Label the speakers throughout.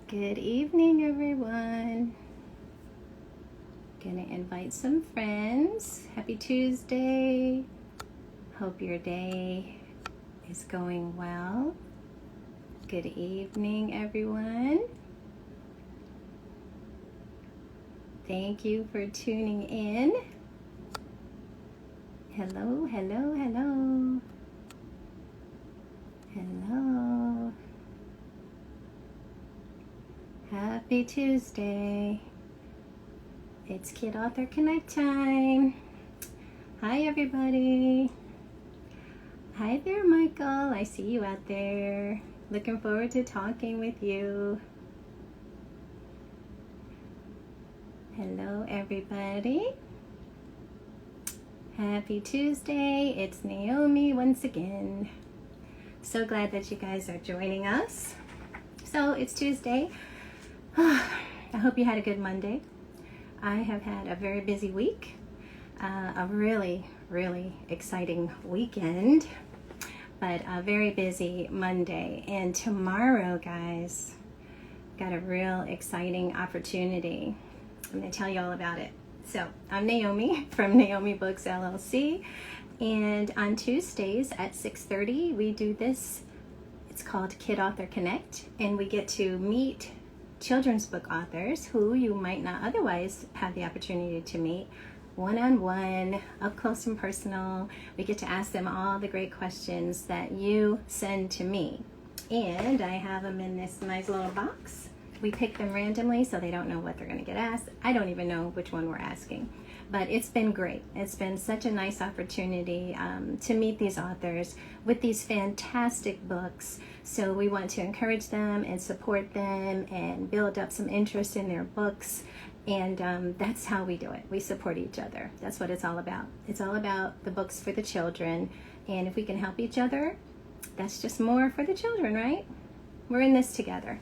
Speaker 1: Good evening, everyone. Gonna invite some friends. Happy Tuesday. Hope your day is going well. Good evening, everyone. Thank you for tuning in. Hello, hello, hello. Hello. Happy Tuesday. It's Kid Author Connect time. Hi, everybody. Hi there, Michael. I see you out there. Looking forward to talking with you. Hello, everybody. Happy Tuesday. It's Naomi once again. So glad that you guys are joining us. So it's Tuesday. I hope you had a good Monday. I have had a very busy week, a really exciting weekend, but a very busy Monday. And tomorrow, guys, got a real exciting opportunity. I'm going to tell you all about it. So I'm Naomi from Naomi Books LLC, and on Tuesdays at 6:30 we do this. It's called Kid Author Connect, and we get to meet children's book authors who you might not otherwise have the opportunity to meet one-on-one, up close and personal. We get to ask them all the great questions that you send to me, and I have them in this nice little box. We pick them randomly so they don't know what they're going to get asked. I don't even know which one we're asking, but it's been great. It's been such a nice opportunity to meet these authors with these fantastic books. So we want to encourage them and support them and build up some interest in their books. And that's how we do it. We support each other. That's what it's all about. It's all about the books for the children. And if we can help each other, that's just more for the children, right? We're in this together.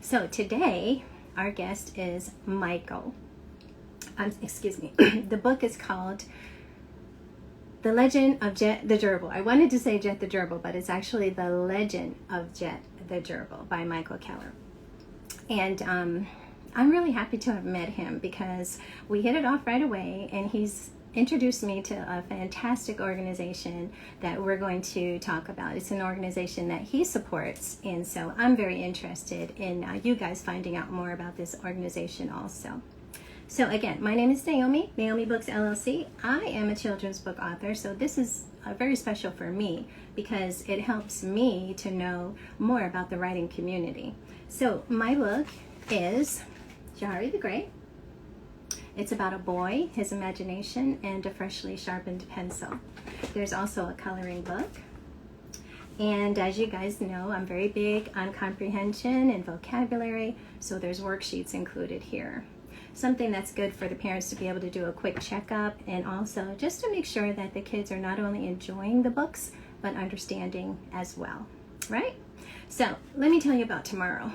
Speaker 1: So today, our guest is Michael. Excuse me. The book is called The Legend of Jet the Gerbil. I wanted to say Jet the Gerbil, but it's actually The Legend of Jet the Gerbil by Michael Keller. And I'm really happy to have met him because we hit it off right away, and he's introduced me to a fantastic organization that we're going to talk about. It's an organization that he supports, and so I'm very interested in you guys finding out more about this organization also. So again, my name is Naomi, Naomi Books LLC. I am a children's book author, so this is very special for me because it helps me to know more about the writing community. So my book is Jari the Great. It's about a boy, his imagination, and a freshly sharpened pencil. There's also a coloring book. And as you guys know, I'm very big on comprehension and vocabulary, so there's worksheets included here. Something that's good for the parents to be able to do a quick checkup, and also just to make sure that the kids are not only enjoying the books, but understanding as well, right? So let me tell you about tomorrow.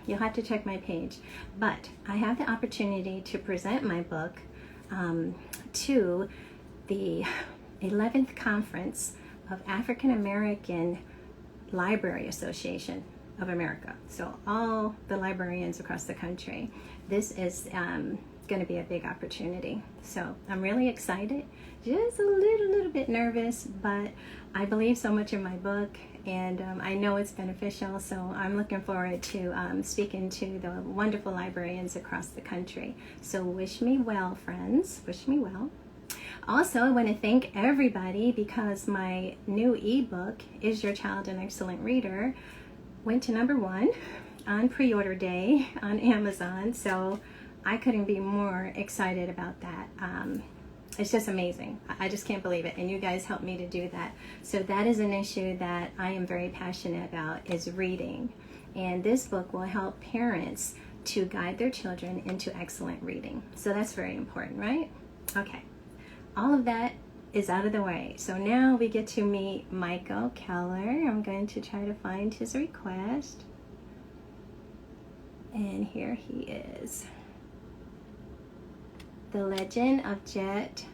Speaker 1: You'll have to check my page, but I have the opportunity to present my book to the 11th Conference of African American Library Association of America. So all the librarians across the country. This is going to be a big opportunity. So I'm really excited, just a little bit nervous, but I believe so much in my book, and I know it's beneficial, so I'm looking forward to speaking to the wonderful librarians across the country. So wish me well, friends. Wish me well. Also, I want to thank everybody because my new ebook, Is Your Child an Excellent Reader, went to #1 on pre-order day on Amazon, so I couldn't be more excited about that. It's just amazing. I just can't believe it, and you guys helped me to do that. So that is an issue that I am very passionate about, is reading, and this book will help parents to guide their children into excellent reading. So that's very important, right? Okay, all of that is out of the way. So now we get to meet Michael Keller. I'm going to try to find his request. And here he is. The Legend of Jet.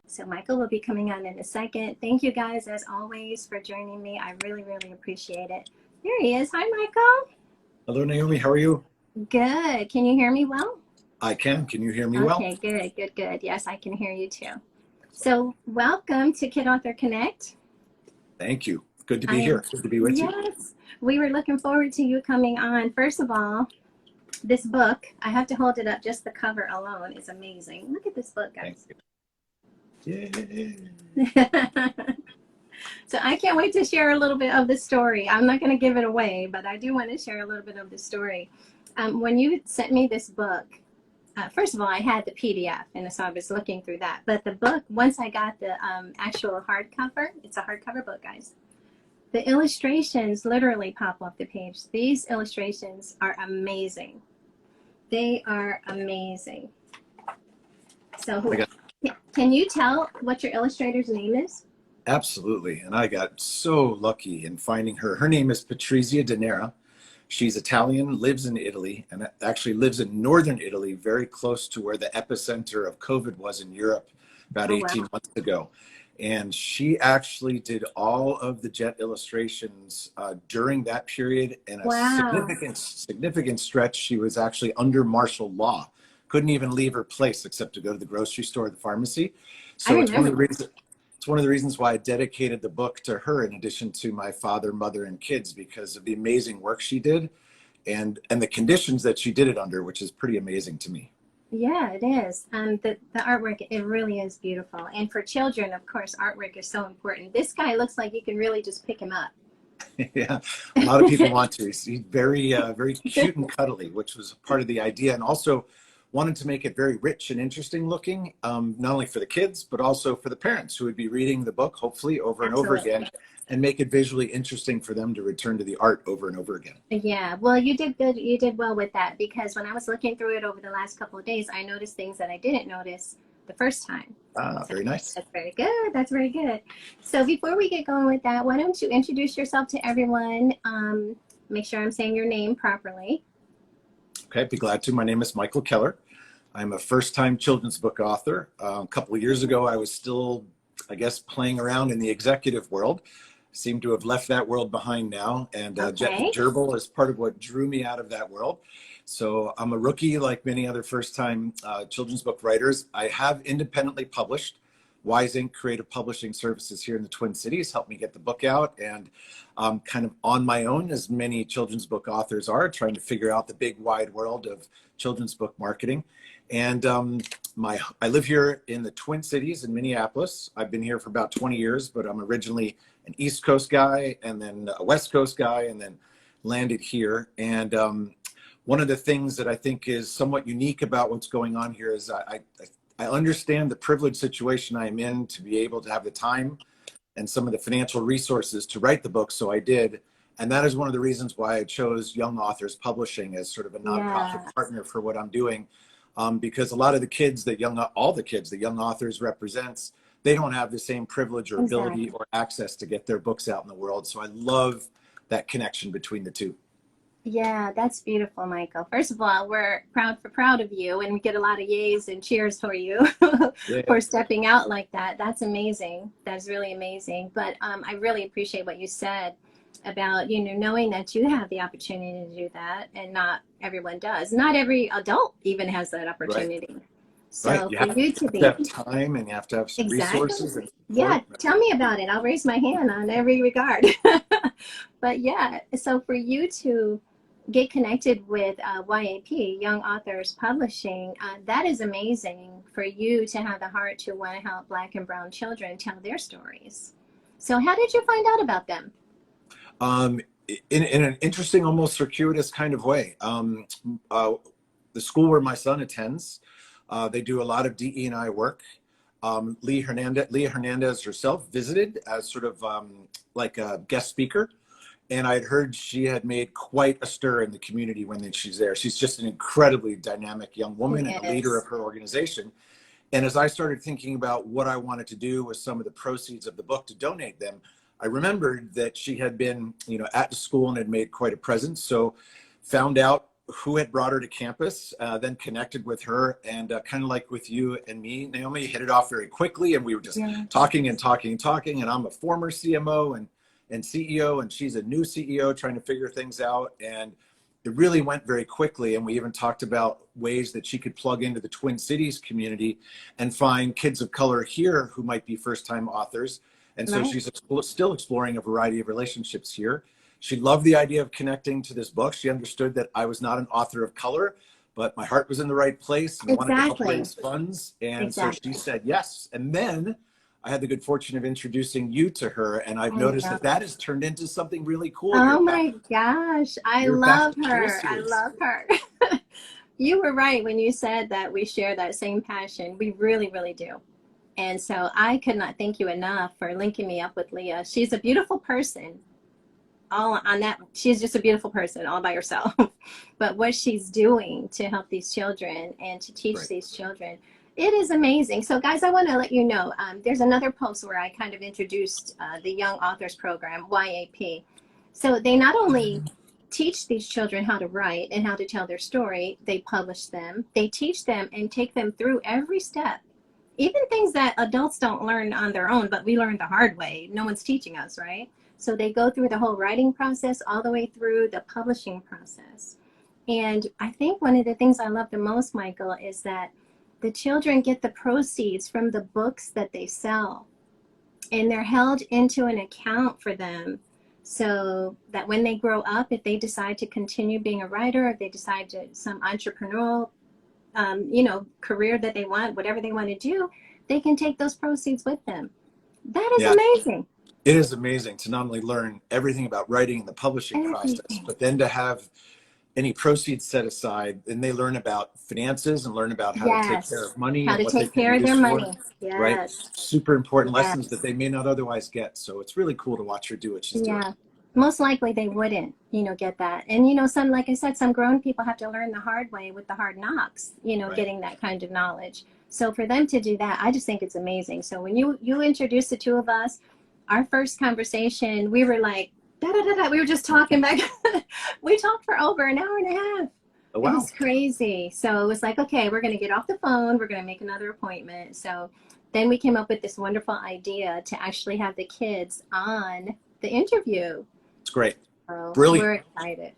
Speaker 1: So Michael will be coming on in a second. Thank you guys, as always, for joining me. I really appreciate it. There he is. Hi, Michael.
Speaker 2: Hello, Naomi. How are you?
Speaker 1: Good. Can you hear me well?
Speaker 2: I can. Can you hear me well?
Speaker 1: Okay, good, good, good. Yes, I can hear you too. So, welcome to Kid Author Connect.
Speaker 2: Thank you. Good to be
Speaker 1: I
Speaker 2: here. Good to be with you.
Speaker 1: Yes, we were looking forward to you coming on. First of all, this book, I have to hold it up. Just the cover alone is amazing. Look at this book,
Speaker 2: Thank
Speaker 1: guys.
Speaker 2: you. Yay.
Speaker 1: So, I can't wait to share a little bit of the story. I'm not going to give it away, but I do want to share a little bit of the story. When you sent me this book, first of all, I had the PDF, and so I was looking through that. But the book, once I got the actual hardcover, it's a hardcover book, guys. The illustrations literally pop off the page. These illustrations are amazing. They are amazing.
Speaker 2: I
Speaker 1: So,
Speaker 2: got
Speaker 1: can you tell what your illustrator's name is?
Speaker 2: absolutely. And I got so lucky in finding her. Her name is Patrizia De Nera. She's Italian, lives in Italy, and actually lives in northern Italy, very close to where the epicenter of COVID was in Europe about
Speaker 1: Oh,
Speaker 2: 18
Speaker 1: wow.
Speaker 2: months ago. And she actually did all of the jet illustrations during that period. In a
Speaker 1: Wow.
Speaker 2: significant stretch, she was actually under martial law. Couldn't even leave her place except to go to the grocery store or the pharmacy.
Speaker 1: I
Speaker 2: So
Speaker 1: remember that.
Speaker 2: it's one of the reasons why I dedicated the book to her, in addition to my father, mother, and kids, because of the amazing work she did and the conditions that she did it under, which is pretty amazing to me.
Speaker 1: Yeah, it is. The artwork, it really is beautiful. And for children, of course, artwork is so important. This guy looks like you can really just pick him up.
Speaker 2: Yeah, a lot of people want to. He's very cute and cuddly, which was part of the idea, and also wanted to make it very rich and interesting looking, not only for the kids but also for the parents who would be reading the book, hopefully over and over
Speaker 1: Absolutely.
Speaker 2: again, and make it visually interesting for them to return to the art over and over again.
Speaker 1: Yeah, well, you did good. You did well with that because when I was looking through it over the last couple of days, I noticed things that I didn't notice the first time.
Speaker 2: Ah,
Speaker 1: So
Speaker 2: very nice.
Speaker 1: that's very good. That's very good. So before we get going with that, why don't you introduce yourself to everyone? Make sure I'm saying your name properly.
Speaker 2: Okay, I'd be glad to. My name is Michael Keller. I'm a first-time children's book author. A couple of years ago, I was still, I guess, playing around in the executive world. Seem to have left that world behind now, and Jet the
Speaker 1: Okay.
Speaker 2: Gerbil is part of what drew me out of that world. So I'm a rookie, like many other first-time children's book writers. I have independently published. Wise Inc. Creative Publishing Services here in the Twin Cities helped me get the book out, and kind of on my own, as many children's book authors are, trying to figure out the big wide world of children's book marketing. And I live here in the Twin Cities in Minneapolis. I've been here for about 20 years, but I'm originally an East Coast guy and then a West Coast guy, and then landed here. And one of the things that I think is somewhat unique about what's going on here is I understand the privileged situation I'm in to be able to have the time and some of the financial resources to write the book. So I did. And that is one of the reasons why I chose Young Authors Publishing as sort of a
Speaker 1: Yeah,
Speaker 2: nonprofit partner for what I'm doing. Because a lot of the kids all the kids that Young Authors represents, they don't have the same privilege or ability
Speaker 1: exactly.
Speaker 2: or access to get their books out in the world. So I love that connection between the two.
Speaker 1: Yeah, that's beautiful, Michael. First of all, we're proud of you, and we get a lot of yays and cheers for you
Speaker 2: Yeah,
Speaker 1: for stepping out like that. That's amazing. That's really amazing. But I really appreciate what you said about knowing that you have the opportunity to do that, and not everyone does. Not every adult even has that
Speaker 2: right,
Speaker 1: opportunity.
Speaker 2: right.
Speaker 1: So for you to
Speaker 2: To
Speaker 1: be
Speaker 2: have time and you have to have
Speaker 1: exactly,
Speaker 2: resources and
Speaker 1: yeah,
Speaker 2: support.
Speaker 1: tell me about it. I'll raise my hand on every regard. But yeah, so for you to get connected with YAP, Young Authors Publishing, that is amazing for you to have the heart to want to help Black and Brown children tell their stories. So, how did you find out about them?
Speaker 2: Um, in an interesting, almost circuitous kind of way. The school where my son attends, they do a lot of DE&I work. Leah Hernandez herself visited as sort of like a guest speaker. And I'd heard she had made quite a stir in the community when she's there. She's just an incredibly dynamic young woman and a leader of
Speaker 1: Yes.
Speaker 2: her organization. And as I started thinking about what I wanted to do with some of the proceeds of the book to donate them, I remembered that she had been, at the school and had made quite a presence. So found out who had brought her to campus, then connected with her, and kind of like with you and me, Naomi, hit it off very quickly. And we were just
Speaker 1: Yeah.
Speaker 2: talking and talking and talking. And I'm a former CMO and CEO, and she's a new CEO trying to figure things out. And it really went very quickly. And we even talked about ways that she could plug into the Twin Cities community and find kids of color here who might be first-time authors. And so
Speaker 1: Right.
Speaker 2: she's still exploring a variety of relationships here. She loved the idea of connecting to this book. She understood that I was not an author of color, but my heart was in the right place and wanted to help
Speaker 1: Exactly.
Speaker 2: raise funds. And
Speaker 1: Exactly.
Speaker 2: so she said yes. And then I had the good fortune of introducing you to her, and I've
Speaker 1: I
Speaker 2: noticed
Speaker 1: know.
Speaker 2: that that has turned into something really cool.
Speaker 1: Oh my gosh. I
Speaker 2: You're back
Speaker 1: love
Speaker 2: to the Tool
Speaker 1: her. I
Speaker 2: series.
Speaker 1: love her. You were right when you said that we share that same passion. We really, really do. And so I could not thank you enough for linking me up with Leah. She's a beautiful person. All on that, she's just a beautiful person all by herself. But what she's doing to help these children and to teach
Speaker 2: Right.
Speaker 1: these children, it is amazing. So guys, I want to let you know, there's another post where I kind of introduced the Young Authors Program, YAP. So they not only teach these children how to write and how to tell their story, they publish them, they teach them and take them through every step, even things that adults don't learn on their own, but we learn the hard way. No one's teaching us, right? So they go through the whole writing process all the way through the publishing process. And I think one of the things I love the most, Michael, is that the children get the proceeds from the books that they sell, and they're held into an account for them, so that when they grow up, if they decide to continue being a writer, if they decide to some entrepreneurial career that they want, whatever they want to do, they can take those proceeds with them. That is
Speaker 2: Yeah.
Speaker 1: amazing.
Speaker 2: It is amazing to not only learn everything about writing and the publishing process,
Speaker 1: Everything.
Speaker 2: but then to have any proceeds set aside, and they learn about finances and learn about how to take care
Speaker 1: Yes.
Speaker 2: of money
Speaker 1: How
Speaker 2: and
Speaker 1: to
Speaker 2: what they
Speaker 1: take
Speaker 2: can
Speaker 1: care of
Speaker 2: use
Speaker 1: their
Speaker 2: for,
Speaker 1: money.
Speaker 2: right?
Speaker 1: Yes.
Speaker 2: Super important lessons that
Speaker 1: Yes.
Speaker 2: they may not otherwise get. So it's really cool to watch her do what she's doing.
Speaker 1: Yeah. Most likely they wouldn't, get that. And, some, like I said, some grown people have to learn the hard way with the hard knocks,
Speaker 2: Right.
Speaker 1: getting that kind of knowledge. So for them to do that, I just think it's amazing. So when you introduced the two of us, our first conversation, we were like, da da da da. We were just talking back. We talked for over an hour and a half.
Speaker 2: Oh,
Speaker 1: It
Speaker 2: wow.
Speaker 1: was crazy. So it was like, okay, we're going to get off the phone. We're going to make another appointment. So then we came up with this wonderful idea to actually have the kids on the interview.
Speaker 2: It's great.
Speaker 1: So
Speaker 2: Brilliant.
Speaker 1: we're excited.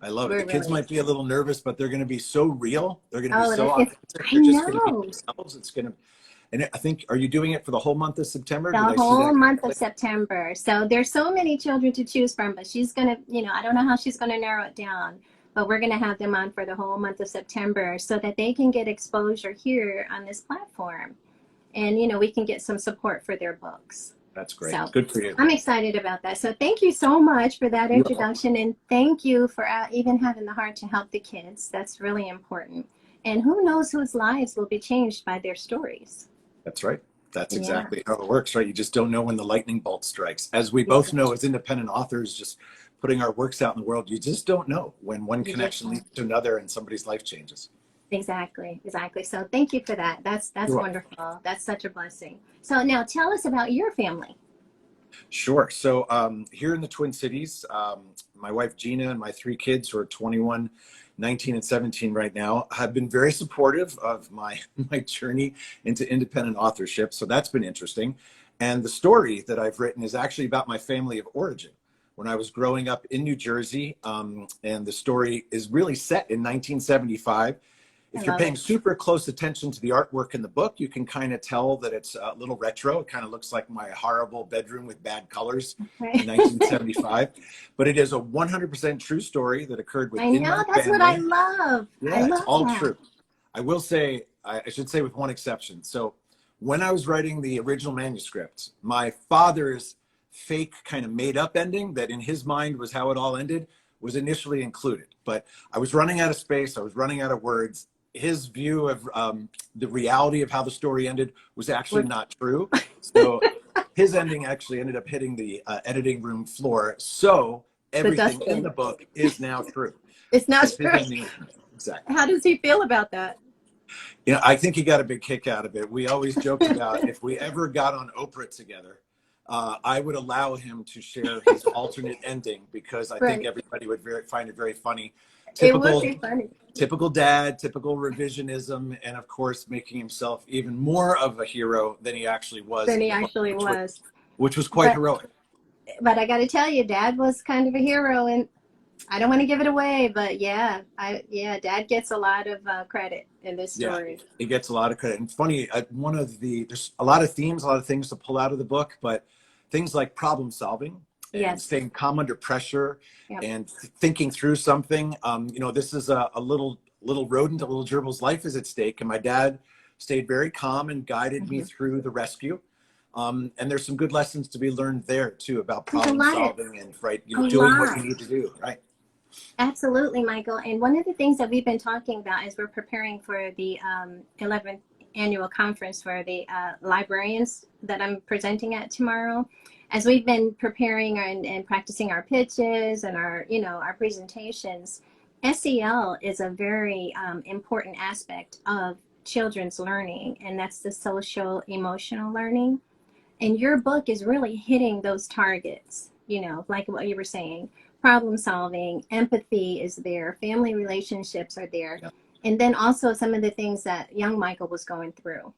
Speaker 2: I love it.
Speaker 1: We're
Speaker 2: The kids
Speaker 1: really
Speaker 2: might be a little nervous, but they're going to be so real. They're going to be
Speaker 1: Oh,
Speaker 2: so
Speaker 1: it's,
Speaker 2: authentic.
Speaker 1: I
Speaker 2: They're just going to be
Speaker 1: know.
Speaker 2: themselves. It's going to, and I think, are you doing it for the whole month of September?
Speaker 1: The
Speaker 2: Did I see
Speaker 1: whole
Speaker 2: that
Speaker 1: month of
Speaker 2: correctly?
Speaker 1: September. So there's so many children to choose from, but she's going to, I don't know how she's going to narrow it down, but we're going to have them on for the whole month of September so that they can get exposure here on this platform. And, we can get some support for their books.
Speaker 2: That's great.
Speaker 1: So
Speaker 2: Good for you.
Speaker 1: I'm excited about that. So thank you so much for that
Speaker 2: Beautiful.
Speaker 1: introduction. And thank you for even having the heart to help the kids. That's really important. And who knows whose lives will be changed by their stories.
Speaker 2: That's right. That's
Speaker 1: Yeah.
Speaker 2: exactly how it works, right? You just don't know when the lightning bolt strikes. As we both know as independent authors, just putting our works out in the world, you just don't know when one
Speaker 1: You
Speaker 2: connection leads to another and somebody's life changes.
Speaker 1: Exactly. So thank you for that. That's
Speaker 2: You're welcome.
Speaker 1: wonderful. That's such a blessing. So now tell us about your family.
Speaker 2: Sure. So here in the Twin Cities, my wife Gina and my three kids, who are 21, 19, and 17 right now, have been very supportive of my journey into independent authorship. So that's been interesting. And the story that I've written is actually about my family of origin. When I was growing up in New Jersey, and the story is really set in 1975. If you're paying super close attention to the artwork in the book, you can kind of tell that it's a little retro. It kind of looks like my horrible bedroom with bad colors in 1975. But it is a 100% true story that occurred
Speaker 1: I
Speaker 2: within
Speaker 1: know,
Speaker 2: my
Speaker 1: that's
Speaker 2: family.
Speaker 1: what I love.
Speaker 2: Yeah,
Speaker 1: I
Speaker 2: it's
Speaker 1: love
Speaker 2: all
Speaker 1: that.
Speaker 2: true. I will say, I should say with one exception. So when I was writing the original manuscript, my father's fake kind of made up ending that in his mind was how it all ended was initially included. But I was running out of space. I was running out of words. His view of the reality of how the story ended was actually not true. So his ending actually ended up hitting the editing room floor. So everything in the book is now true.
Speaker 1: It's not true.
Speaker 2: Exactly.
Speaker 1: How does he feel about that?
Speaker 2: I think he got a big kick out of it. We always joked about if we ever got on Oprah together, I would allow him to share his alternate ending because I think everybody would find it very funny.
Speaker 1: It would be funny.
Speaker 2: Typical dad, typical revisionism, and of course, making himself even more of a hero than he actually was. Which was quite heroic.
Speaker 1: But I got to tell you, Dad was kind of a hero I don't want to give it away, but yeah, Dad gets a lot of credit in this
Speaker 2: Yeah,
Speaker 1: story.
Speaker 2: it gets a lot of credit. And funny, there's a lot of themes, a lot of things to pull out of the book, but things like problem solving and
Speaker 1: Yes.
Speaker 2: staying calm under pressure
Speaker 1: Yep.
Speaker 2: and thinking through something. This is a little rodent, a little gerbil's life is at stake, and my dad stayed very calm and guided me
Speaker 1: Hmm.
Speaker 2: through the rescue. And there's some good lessons to be learned there too about
Speaker 1: There's a
Speaker 2: problem
Speaker 1: lot of
Speaker 2: solving and right,
Speaker 1: a
Speaker 2: doing what
Speaker 1: lot.
Speaker 2: you need to do. Right.
Speaker 1: Absolutely, Michael. And one of the things that we've been talking about as we're preparing for the 11th annual conference for the librarians that I'm presenting at tomorrow, as we've been preparing and practicing our pitches and our presentations, SEL is a very important aspect of children's learning, and that's the social emotional learning. And your book is really hitting those targets, like what you were saying. Problem solving, empathy is there, family relationships are there.
Speaker 2: Yeah.
Speaker 1: And then also some of the things that young Michael was going through.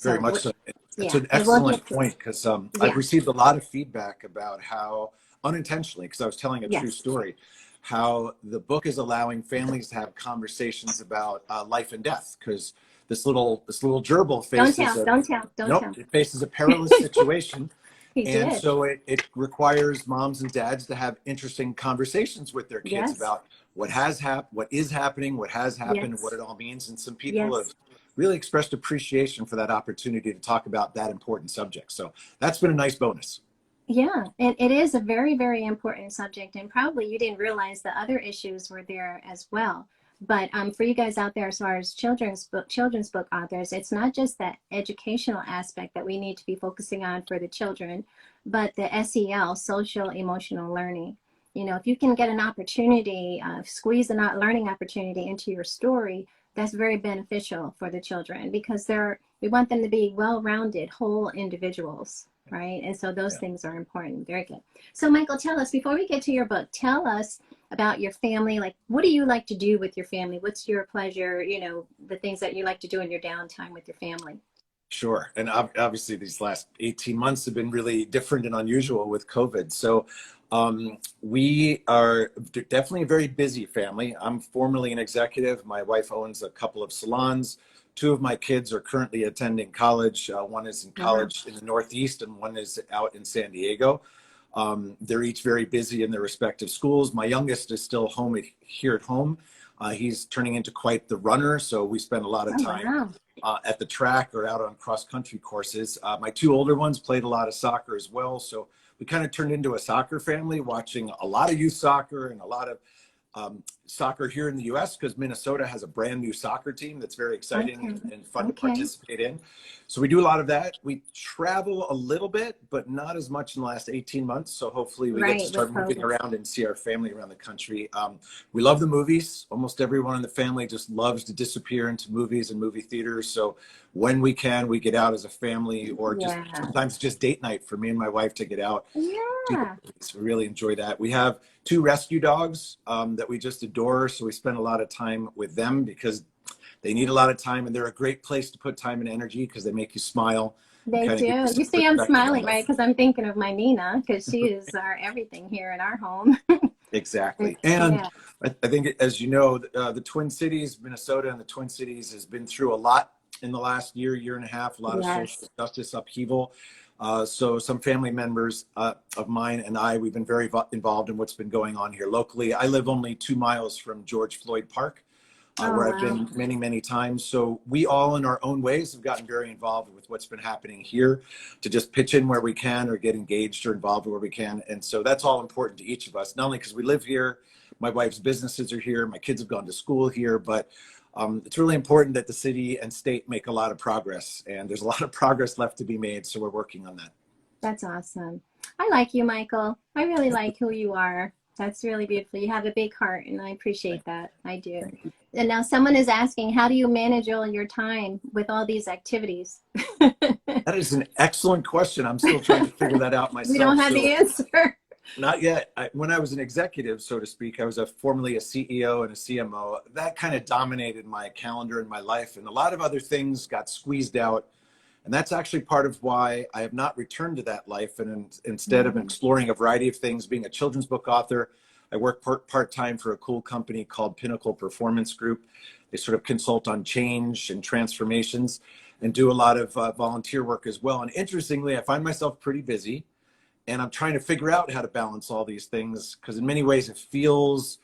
Speaker 2: Very
Speaker 1: So,
Speaker 2: much so. It's
Speaker 1: yeah,
Speaker 2: an
Speaker 1: and we'll
Speaker 2: excellent
Speaker 1: get to it.
Speaker 2: point because I've
Speaker 1: Yeah,
Speaker 2: received a lot of feedback about how unintentionally, because I was telling a true
Speaker 1: yes.
Speaker 2: story, how the book is allowing families to have conversations about life and death. Because this little gerbil
Speaker 1: Don't
Speaker 2: faces
Speaker 1: tell,
Speaker 2: a
Speaker 1: don't tell, don't
Speaker 2: nope,
Speaker 1: tell.
Speaker 2: it faces a perilous situation,
Speaker 1: He
Speaker 2: and
Speaker 1: did.
Speaker 2: so it requires moms and dads to have interesting conversations with their kids
Speaker 1: Yes,
Speaker 2: about what has happened, what is happening, what has happened, what
Speaker 1: yes,
Speaker 2: it all means. And some people have
Speaker 1: yes.
Speaker 2: really expressed appreciation for that opportunity to talk about that important subject. So that's been a nice bonus.
Speaker 1: Yeah, and it is a very, very important subject, and probably you didn't realize the other issues were there as well. But for you guys out there, as far as children's book authors, it's not just that educational aspect that we need to be focusing on for the children, but the SEL, social emotional learning. If you can get an opportunity, squeeze a not learning opportunity into your story, that's very beneficial for the children because we want them to be well-rounded, whole individuals, right? And so those
Speaker 2: Yeah.
Speaker 1: things are important. Very good. So, Michael, tell us before we get to your book, tell us about your family. Like, what do you like to do with your family? What's your pleasure? The things that you like to do in your downtime with your family.
Speaker 2: Sure. And obviously, these last 18 months have been really different and unusual with COVID. So we are definitely a very busy family. I'm formerly an executive. My wife owns a couple of salons. Two of my kids are currently attending college. One is in
Speaker 1: Wow.
Speaker 2: college in the Northeast, and one is out in San Diego. They're each very busy in their respective schools. My youngest is still home here at home. He's turning into quite the runner, so we spend a lot of
Speaker 1: Oh,
Speaker 2: time
Speaker 1: wow.
Speaker 2: at the track or out on cross country courses. My two older ones played a lot of soccer as well. So we kind of turned into a soccer family, watching a lot of youth soccer and a lot of soccer here in the US because Minnesota has a brand new soccer team that's very exciting
Speaker 1: Okay.
Speaker 2: and fun to
Speaker 1: Okay.
Speaker 2: participate in. So we do a lot of that. We travel a little bit, but not as much in the last 18 months. So hopefully we get to
Speaker 1: Right, with
Speaker 2: start moving
Speaker 1: COVID.
Speaker 2: around and see our family around the country. We love the movies. Almost everyone in the family just loves to disappear into movies and movie theaters. So when we can, we get out as a family or just
Speaker 1: Yeah.
Speaker 2: sometimes just date night for me and my wife to get out.
Speaker 1: Yeah.
Speaker 2: So we really enjoy that. We have two rescue dogs that we just adore. So we spend a lot of time with them because they need a lot of time and they're a great place to put time and energy because they make you smile and
Speaker 1: They
Speaker 2: kind of give you
Speaker 1: do.
Speaker 2: some
Speaker 1: You see, I'm
Speaker 2: perspective on
Speaker 1: smiling, right?
Speaker 2: life.
Speaker 1: Because I'm thinking of my Nina, because she is our everything here in our home.
Speaker 2: Exactly. And
Speaker 1: Yeah.
Speaker 2: I think, as you know, the Twin Cities, Minnesota and the Twin Cities has been through a lot in the last year and a half, a lot of social
Speaker 1: Yes.
Speaker 2: justice upheaval. So some family members of mine and we've been very involved in what's been going on here locally. I live only 2 miles from George Floyd Park,
Speaker 1: Oh,
Speaker 2: where I've
Speaker 1: wow.
Speaker 2: been many, many times. So we all in our own ways have gotten very involved with what's been happening here to just pitch in where we can or get engaged or involved where we can. And so that's all important to each of us, not only because we live here, my wife's businesses are here, my kids have gone to school here, but it's really important that the city and state make a lot of progress. And there's a lot of progress left to be made. So we're working on that.
Speaker 1: That's awesome. I like you, Michael. I really like who you are. That's really beautiful. You have a big heart, and I appreciate that. I do.
Speaker 2: Thank you.
Speaker 1: And now someone is asking, how do you manage all your time with all these activities?
Speaker 2: That is an excellent question. I'm still trying to figure that out
Speaker 1: We don't
Speaker 2: myself.
Speaker 1: have the
Speaker 2: So
Speaker 1: answer.
Speaker 2: not yet. When I was an executive, so to speak, I was formerly a CEO and a CMO. That kind of dominated my calendar and my life, and a lot of other things got squeezed out. And that's actually part of why I have not returned to that life. And instead of
Speaker 1: Mhm.
Speaker 2: exploring a variety of things, being a children's book author, I work part-time for a cool company called Pinnacle Performance Group. They sort of consult on change and transformations and do a lot of volunteer work as well. And interestingly, I find myself pretty busy, and I'm trying to figure out how to balance all these things, because in many ways it feels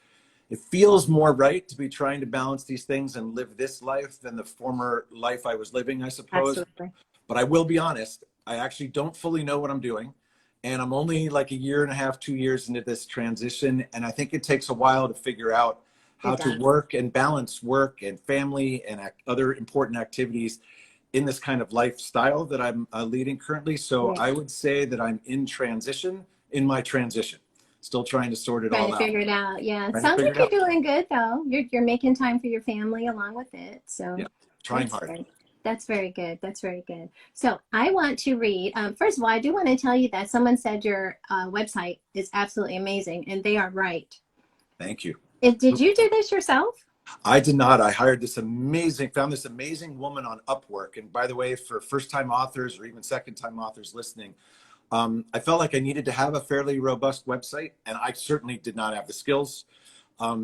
Speaker 2: more right to be trying to balance these things and live this life than the former life I was living, I suppose.
Speaker 1: Absolutely.
Speaker 2: But I will be honest, I actually don't fully know what I'm doing. And I'm only like a year and a half, 2 years into this transition. And I think it takes a while to figure out how to work and balance work and family and other important activities in this kind of lifestyle that I'm leading currently. So I would say that I'm in transition, in my transition, still trying to sort it all out.
Speaker 1: Trying to figure it out. Yeah. Sounds like you're doing good though. You're making time for your family along with it. So
Speaker 2: yeah, trying hard.
Speaker 1: Great. That's very good. That's very good. So I want to read, first of all, I do want to tell you that someone said your website is absolutely amazing, and they are right.
Speaker 2: Thank you.
Speaker 1: Did you do this yourself?
Speaker 2: I did not. I found this amazing woman on Upwork. And by the way, for first-time authors or even second-time authors listening, I felt like I needed to have a fairly robust website, and I certainly did not have the skills.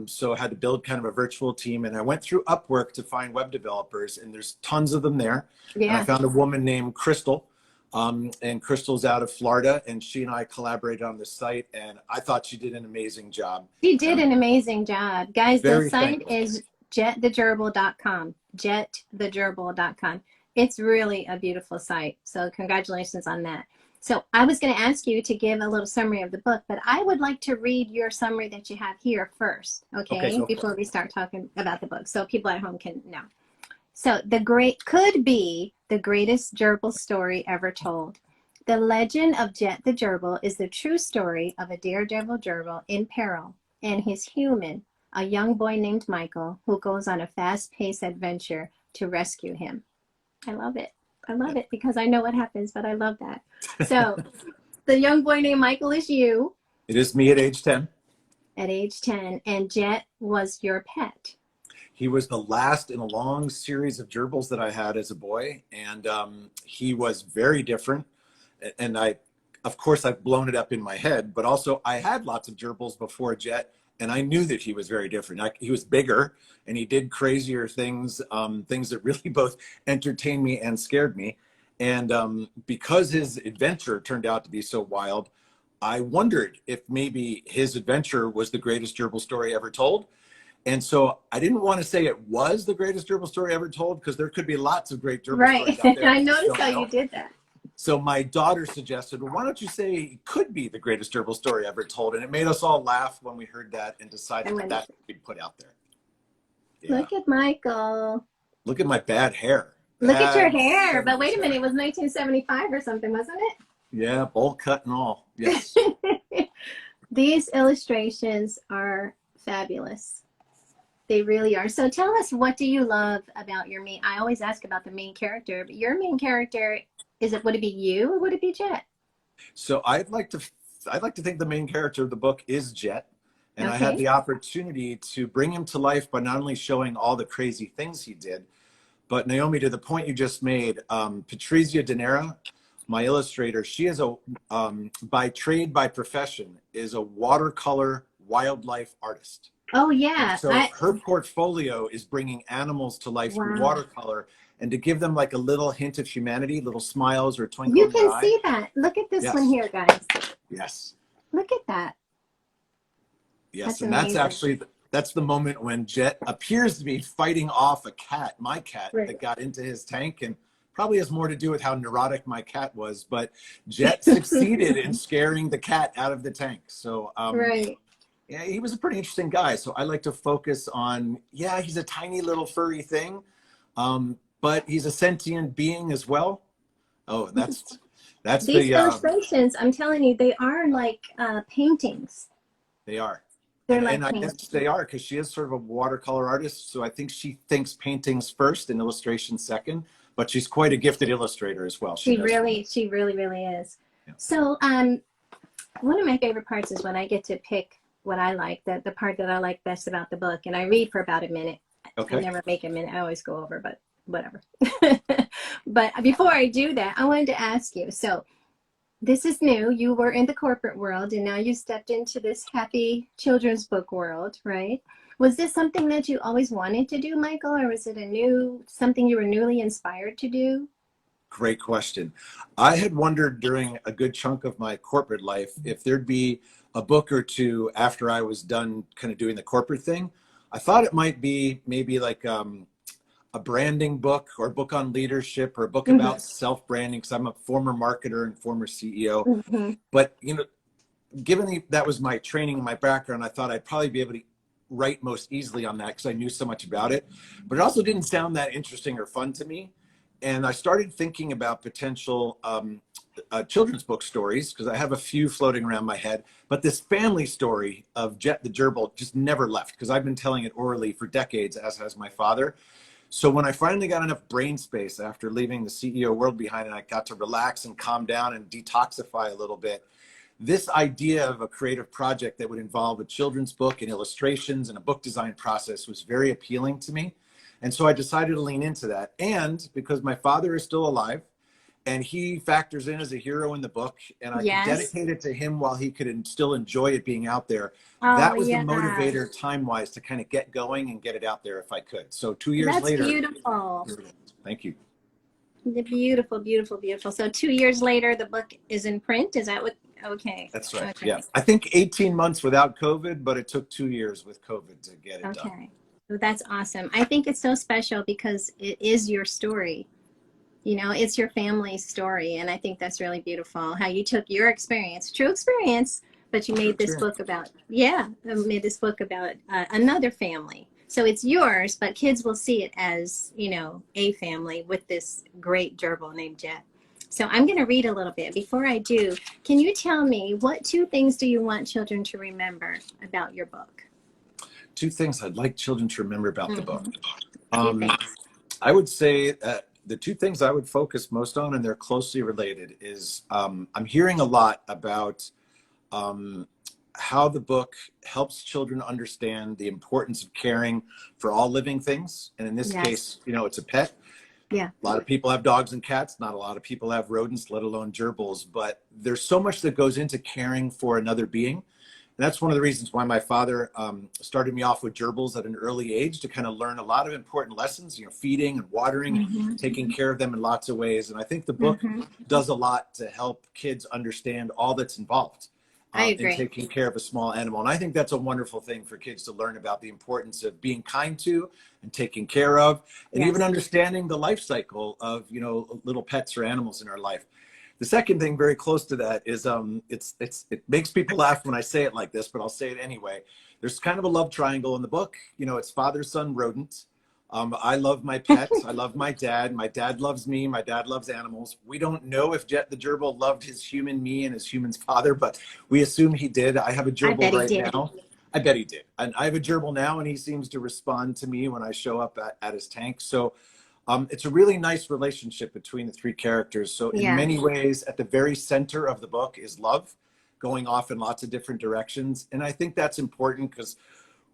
Speaker 2: So I had to build kind of a virtual team, and I went through Upwork to find web developers, and there's tons of them there. Yeah. And I found a woman named Crystal, and Crystal's out of Florida, and she and I collaborated on the site, and I thought she did an amazing job.
Speaker 1: She did an amazing job. Guys, the site is jetthegerbil.com, jetthegerbil.com. It's really a beautiful site, so congratulations on that. So I was going to ask you to give a little summary of the book, but I would like to read your summary that you have here first, okay before we start talking about the book, so people at home can know. So could be the greatest gerbil story ever told. The legend of Jet the gerbil is the true story of a daredevil gerbil in peril and his human, a young boy named Michael, who goes on a fast-paced adventure to rescue him. I love it. I love it because I know what happens, but I love that. So the young boy named Michael is you.
Speaker 2: It is me at age 10.
Speaker 1: At age 10. And Jet was your pet.
Speaker 2: He was the last in a long series of gerbils that I had as a boy. And he was very different. And of course, I've blown it up in my head, but also I had lots of gerbils before Jet. And I knew that he was very different. He was bigger, and he did crazier things, things that really both entertained me and scared me. And because his adventure turned out to be so wild, I wondered if maybe his adventure was the greatest gerbil story ever told. And so I didn't want to say it was the greatest gerbil story ever told, because there could be lots of great gerbil stories out there.
Speaker 1: I noticed how you did that.
Speaker 2: So my daughter suggested, well, why don't you say it could be the greatest gerbil story ever told? And it made us all laugh when we heard that and decided that would be put out there.
Speaker 1: Yeah. Look at Michael.
Speaker 2: Look at my bad hair.
Speaker 1: Look at your hair. But wait a minute, it was 1975 or something, wasn't it?
Speaker 2: Yeah, bowl cut and all. Yes.
Speaker 1: These illustrations are fabulous. They really are. So tell us, what do you love about your main? I always ask about the main character, but your main character, would it be you or would it be Jet?
Speaker 2: So I'd like to think the main character of the book is Jet. And I had the opportunity to bring him to life by not only showing all the crazy things he did, but Naomi, to the point you just made, Patrizia Denera, my illustrator, she is by trade, by profession, is a watercolor wildlife artist.
Speaker 1: Oh, yeah.
Speaker 2: And so her portfolio is bringing animals to life through watercolor, and to give them like a little hint of humanity, little smiles or twinkle in the eye.
Speaker 1: You can see that. Look at this one here, guys.
Speaker 2: Yes.
Speaker 1: Look at that.
Speaker 2: Yes, and that's the moment when Jet appears to be fighting off a cat, my cat, that got into his tank, and probably has more to do with how neurotic my cat was, but Jet succeeded in scaring the cat out of the tank. So, yeah, he was a pretty interesting guy. So I like to focus on, he's a tiny little furry thing, but he's a sentient being as well. Oh, that's
Speaker 1: these illustrations, I'm telling you, they are like paintings.
Speaker 2: They are.
Speaker 1: And
Speaker 2: I guess they are, because she is sort of a watercolor artist. So I think she thinks paintings first and illustration second, but she's quite a gifted illustrator as well. She really
Speaker 1: is. Yeah. So one of my favorite parts is when I get to pick what I like, the part that I like best about the book. And I read for about a minute. I never make a minute. I always go over, but whatever. But before I do that, I wanted to ask you, so this is new. You were in the corporate world and now you stepped into this happy children's book world, right? Was this something that you always wanted to do, Michael, or was it something you were newly inspired to do?
Speaker 2: Great question. I had wondered during a good chunk of my corporate life if there'd be a book or two after I was done kind of doing the corporate thing. I thought it might be maybe like a branding book or a book on leadership or a book
Speaker 1: Mm-hmm.
Speaker 2: about self-branding because I'm a former marketer and former CEO.
Speaker 1: Mm-hmm.
Speaker 2: But, given that was my training and my background, I thought I'd probably be able to write most easily on that because I knew so much about it. But it also didn't sound that interesting or fun to me. And I started thinking about potential children's book stories because I have a few floating around my head. But this family story of Jet the gerbil just never left because I've been telling it orally for decades, as has my father. So when I finally got enough brain space after leaving the CEO world behind and I got to relax and calm down and detoxify a little bit, this idea of a creative project that would involve a children's book and illustrations and a book design process was very appealing to me. And so I decided to lean into that. And because my father is still alive and he factors in as a hero in the book, and I could
Speaker 1: Yes.
Speaker 2: dedicate it to him while he could still enjoy it being out there,
Speaker 1: Oh,
Speaker 2: that was the
Speaker 1: yeah.
Speaker 2: motivator time-wise to kind of get going and get it out there if I could. So 2 years
Speaker 1: That's
Speaker 2: later,
Speaker 1: beautiful.
Speaker 2: thank you.
Speaker 1: Beautiful, beautiful, beautiful. So 2 years later, the book is in print. Is that what? Okay.
Speaker 2: That's right.
Speaker 1: Okay.
Speaker 2: Yeah. I think 18 months without COVID, but it took 2 years with COVID to get it done.
Speaker 1: Okay. Well, that's awesome. I think it's so special because it is your story. It's your family's story. And I think that's really beautiful how you took your experience, true experience, but you made this
Speaker 2: Sure.
Speaker 1: book about, yeah, made this book about another family. So it's yours, but kids will see it as, a family with this great gerbil named Jet. So I'm going to read a little bit. Before I do, can you tell me what two things do you want children to remember about your book?
Speaker 2: Two things I'd like children to remember about the book.
Speaker 1: Mm-hmm. Two
Speaker 2: Um,
Speaker 1: things.
Speaker 2: I would say the two things I would focus most on, and they're closely related, is I'm hearing a lot about um, how the book helps children understand the importance of caring for all living things. And in this
Speaker 1: Yes.
Speaker 2: case, it's a pet.
Speaker 1: Yeah.
Speaker 2: A lot of people have dogs and cats. Not a lot of people have rodents, let alone gerbils. But there's so much that goes into caring for another being. And that's one of the reasons why my father started me off with gerbils at an early age to kind of learn a lot of important lessons, feeding and watering,
Speaker 1: Mm-hmm.
Speaker 2: taking care of them in lots of ways. And I think the book
Speaker 1: Mm-hmm.
Speaker 2: does a lot to help kids understand all that's involved
Speaker 1: I
Speaker 2: in
Speaker 1: agree.
Speaker 2: taking care of a small animal. And I think that's a wonderful thing for kids to learn about the importance of being kind to and taking care of, and even
Speaker 1: Yes.
Speaker 2: understanding the life cycle of, little pets or animals in our life. The second thing very close to that is it makes people laugh when I say it like this, but I'll say it anyway. There's kind of a love triangle in the book. It's father, son, rodent. I love my pets. I love my dad. My dad loves me. My dad loves animals. We don't know if Jet the gerbil loved his human me and his human's father, but we assume he did. I have a
Speaker 1: I
Speaker 2: gerbil
Speaker 1: bet he
Speaker 2: right
Speaker 1: did.
Speaker 2: now. I bet he did. And I have a gerbil now, and he seems to respond to me when I show up at his tank. So it's a really nice relationship between the three characters. So in
Speaker 1: Yeah.
Speaker 2: many ways, at the very center of the book is love going off in lots of different directions. And I think that's important because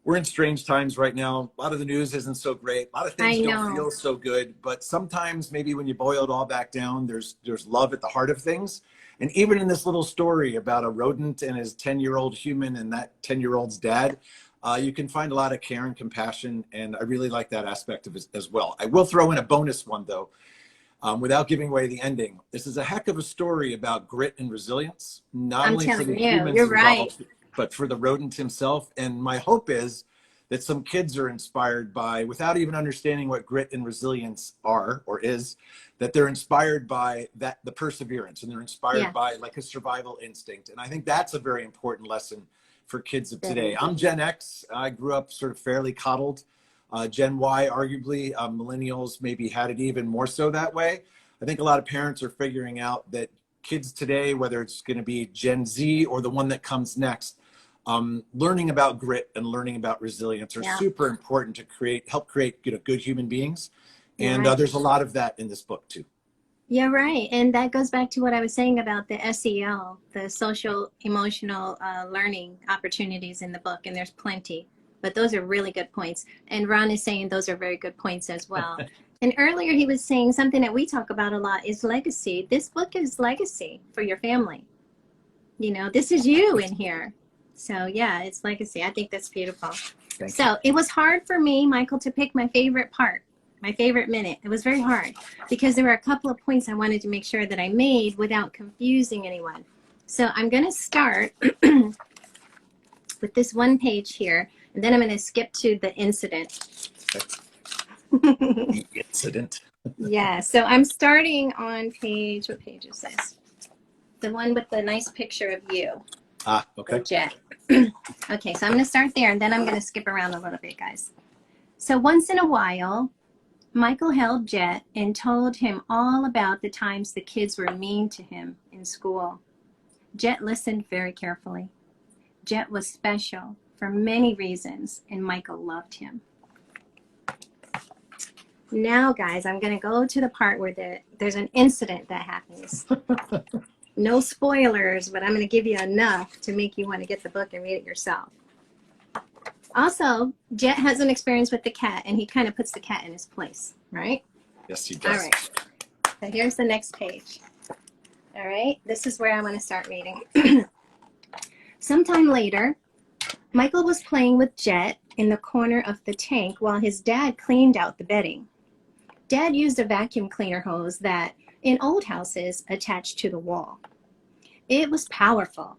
Speaker 2: we're in strange times right now. A lot of the news isn't so great. A lot of things
Speaker 1: I
Speaker 2: don't
Speaker 1: know.
Speaker 2: feel so good. But sometimes maybe when you boil it all back down, there's love at the heart of things. And even in this little story about a rodent and his 10-year-old human and that 10-year-old's dad, you can find a lot of care and compassion. And I really like that aspect of it as well. I will throw in a bonus one, though, without giving away the ending. This is a heck of a story about grit and resilience, not
Speaker 1: I'm
Speaker 2: only for the
Speaker 1: telling you,
Speaker 2: humans
Speaker 1: you're right.
Speaker 2: involved, but for the rodent himself. And my hope is that some kids are inspired by, without even understanding what grit and resilience are or is, that they're inspired by the perseverance, and they're inspired
Speaker 1: Yeah.
Speaker 2: by like a survival instinct. And I think that's a very important lesson for kids of today.
Speaker 1: Very.
Speaker 2: I'm Gen X. I grew up sort of fairly coddled. Gen Y, arguably, millennials maybe had it even more so that way. I think a lot of parents are figuring out that kids today, whether it's going to be Gen Z or the one that comes next, learning about grit and learning about resilience are
Speaker 1: Yeah.
Speaker 2: super important to help create good human beings.
Speaker 1: You're
Speaker 2: And
Speaker 1: right.
Speaker 2: there's a lot of that in this book too.
Speaker 1: Yeah, right. And that goes back to what I was saying about the SEL, the social emotional learning opportunities in the book. And there's plenty, but those are really good points. And Ron is saying those are very good points as well. And earlier he was saying something that we talk about a lot is legacy. This book is legacy for your family. You know, this is you in here. So yeah, it's legacy. I think that's beautiful.
Speaker 2: Thank
Speaker 1: So it was hard for me, Michael, to pick my favorite part, my favorite minute. It was very hard because there were a couple of points I wanted to make sure that I made without confusing anyone. So I'm going to start with this one page here, and then I'm going to skip to the incident.
Speaker 2: The incident.
Speaker 1: Yeah, so I'm starting on page, what page is this? The one with the nice picture of you.
Speaker 2: Ah, okay.
Speaker 1: Jet. Okay, so I'm going to start there, and then I'm going to skip around a little bit, guys. So once in a while, Michael held Jet and told him all about the times the kids were mean to him in school. Jet listened very carefully. Jet was special for many reasons, and Michael loved him. Now, guys, I'm going to go to the part where there's an incident that happens. No spoilers, but I'm going to give you enough to make you want to get the book and read it yourself. Also, Jet has an experience with the cat, and he kind of puts the cat in his place, right?
Speaker 2: Yes, he does.
Speaker 1: All right. So here's the next page. All right. This is where I want to start reading. Sometime later, Michael was playing with Jet in the corner of the tank while his dad cleaned out the bedding. Dad used a vacuum cleaner hose that, in old houses, attached to the wall. It was powerful.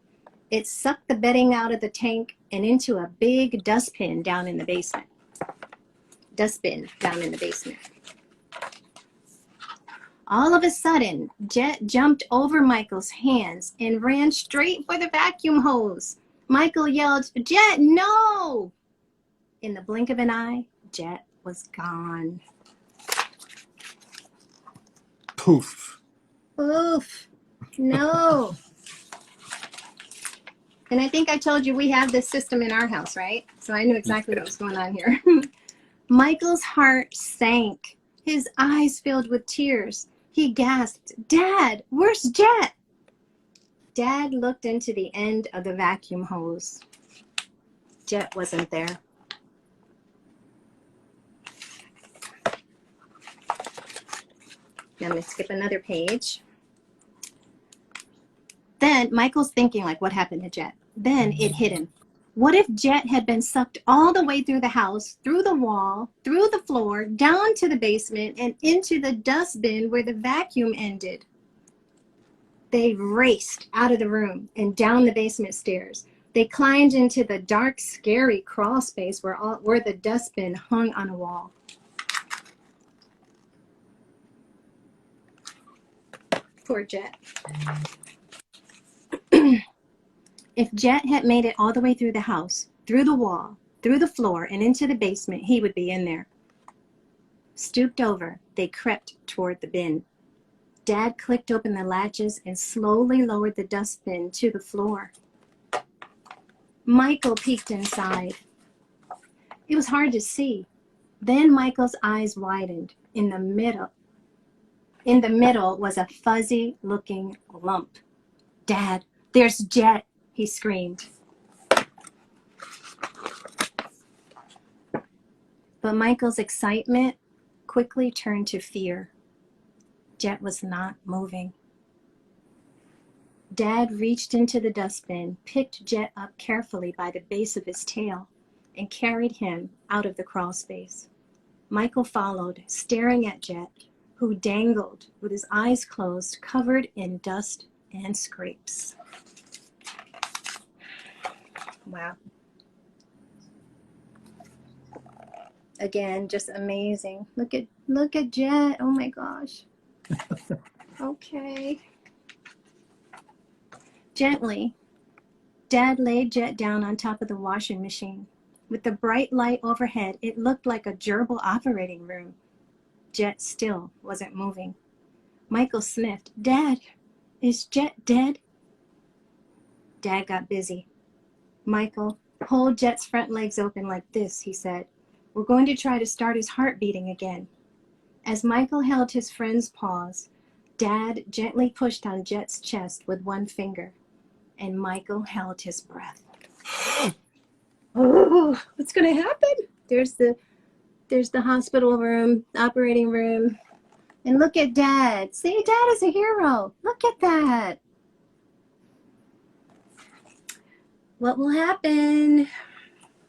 Speaker 1: It sucked the bedding out of the tank and into a big dustbin down in the basement. All of a sudden, Jet jumped over Michael's hands and ran straight for the vacuum hose. Michael yelled, "Jet, no!" In the blink of an eye, Jet was gone.
Speaker 2: Poof.
Speaker 1: Oof. No. And I think I told you we have this system in our house, right? So I knew exactly what was going on here. Michael's heart sank. His eyes filled with tears. He gasped, "Dad, where's Jet?" Dad looked into the end of the vacuum hose. Jet wasn't there. Now I'm going to skip another page. Then Michael's thinking, like, what happened to Jet? Then it hit him. What if Jet had been sucked all the way through the house, through the wall, through the floor, down to the basement, and into the dustbin where the vacuum ended? They raced out of the room and down the basement stairs. They climbed into the dark, scary crawl space where the dustbin hung on a wall. Poor Jet. If Jet had made it all the way through the house, through the wall, through the floor, and into the basement, he would be in there. Stooped over, they crept toward the bin. Dad clicked open the latches and slowly lowered the dustbin to the floor. Michael peeked inside. It was hard to see. Then Michael's eyes widened. In the middle was a fuzzy-looking lump. "Dad, there's Jet," he screamed. But Michael's excitement quickly turned to fear. Jet was not moving. Dad reached into the dustbin, picked Jet up carefully by the base of his tail, and carried him out of the crawl space. Michael followed, staring at Jet, who dangled with his eyes closed, covered in dust and scrapes. Wow. Again, just amazing. Look at Jet. Oh my gosh. Okay. Gently, Dad laid Jet down on top of the washing machine. With the bright light overhead, it looked like a gerbil operating room. Jet still wasn't moving. Michael sniffed. "Dad, is Jet dead?" Dad got busy. "Michael, hold Jet's front legs open like this," he said. "We're going to try to start his heart beating again." As Michael held his friend's paws, Dad gently pushed on Jet's chest with one finger, and Michael held his breath. Oh, what's going to happen? There's the There's the hospital room, operating room. And look at Dad. See, Dad is a hero. Look at that. What will happen?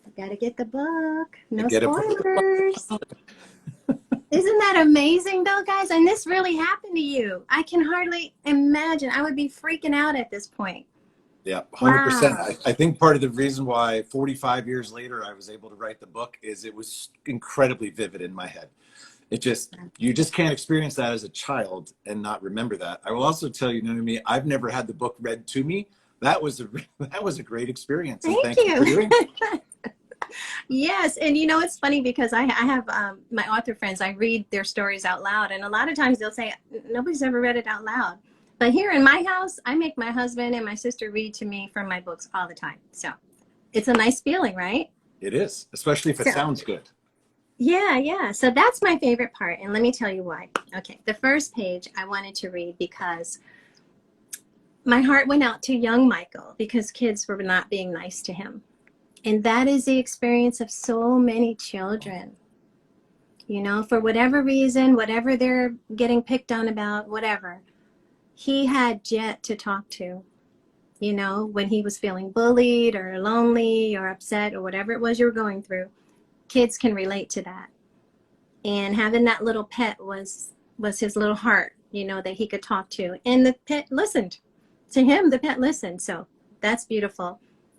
Speaker 1: I gotta get the book. No spoilers. Isn't that amazing though, guys? And this really happened to you. I can hardly imagine. I would be freaking out at this point.
Speaker 2: Yeah, 100%.
Speaker 1: Wow.
Speaker 2: I think part of the reason why 45 years later I was able to write the book is it was incredibly vivid in my head. You just can't experience that as a child and not remember that. I will also tell you, Naomi, I've never had the book read to me. That was a great experience. And
Speaker 1: Thank
Speaker 2: thank you for doing it.
Speaker 1: Yes, and you know, it's funny because I have my author friends, I read their stories out loud, and a lot of times they'll say, nobody's ever read it out loud. But here in my house, I make my husband and my sister read to me from my books all the time. So it's a nice feeling, right?
Speaker 2: It is, especially if it sounds good.
Speaker 1: Yeah. So that's my favorite part, and let me tell you why. Okay, the first page I wanted to read because my heart went out to young Michael because kids were not being nice to him. And that is the experience of so many children. You know, for whatever reason, whatever they're getting picked on about, whatever, he had Jet to talk to. You know, when he was feeling bullied or lonely or upset or whatever it was you were going through, kids can relate to that. And having that little pet was his little heart, you know, that he could talk to. And the pet listened to him. The pet listened. So that's beautiful.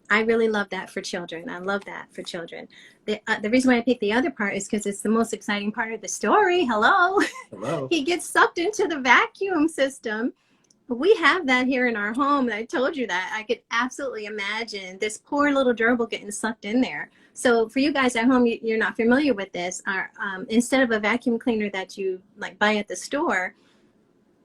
Speaker 1: I really love that for children. I love that for children. The reason why I picked the other part is because it's the most exciting part of the story. Hello. He gets sucked into the vacuum system. We have that here in our home. And I told you that. I could absolutely imagine this poor little gerbil getting sucked in there. So for you guys at home, you're not familiar with this. Instead of a vacuum cleaner that you like buy at the store,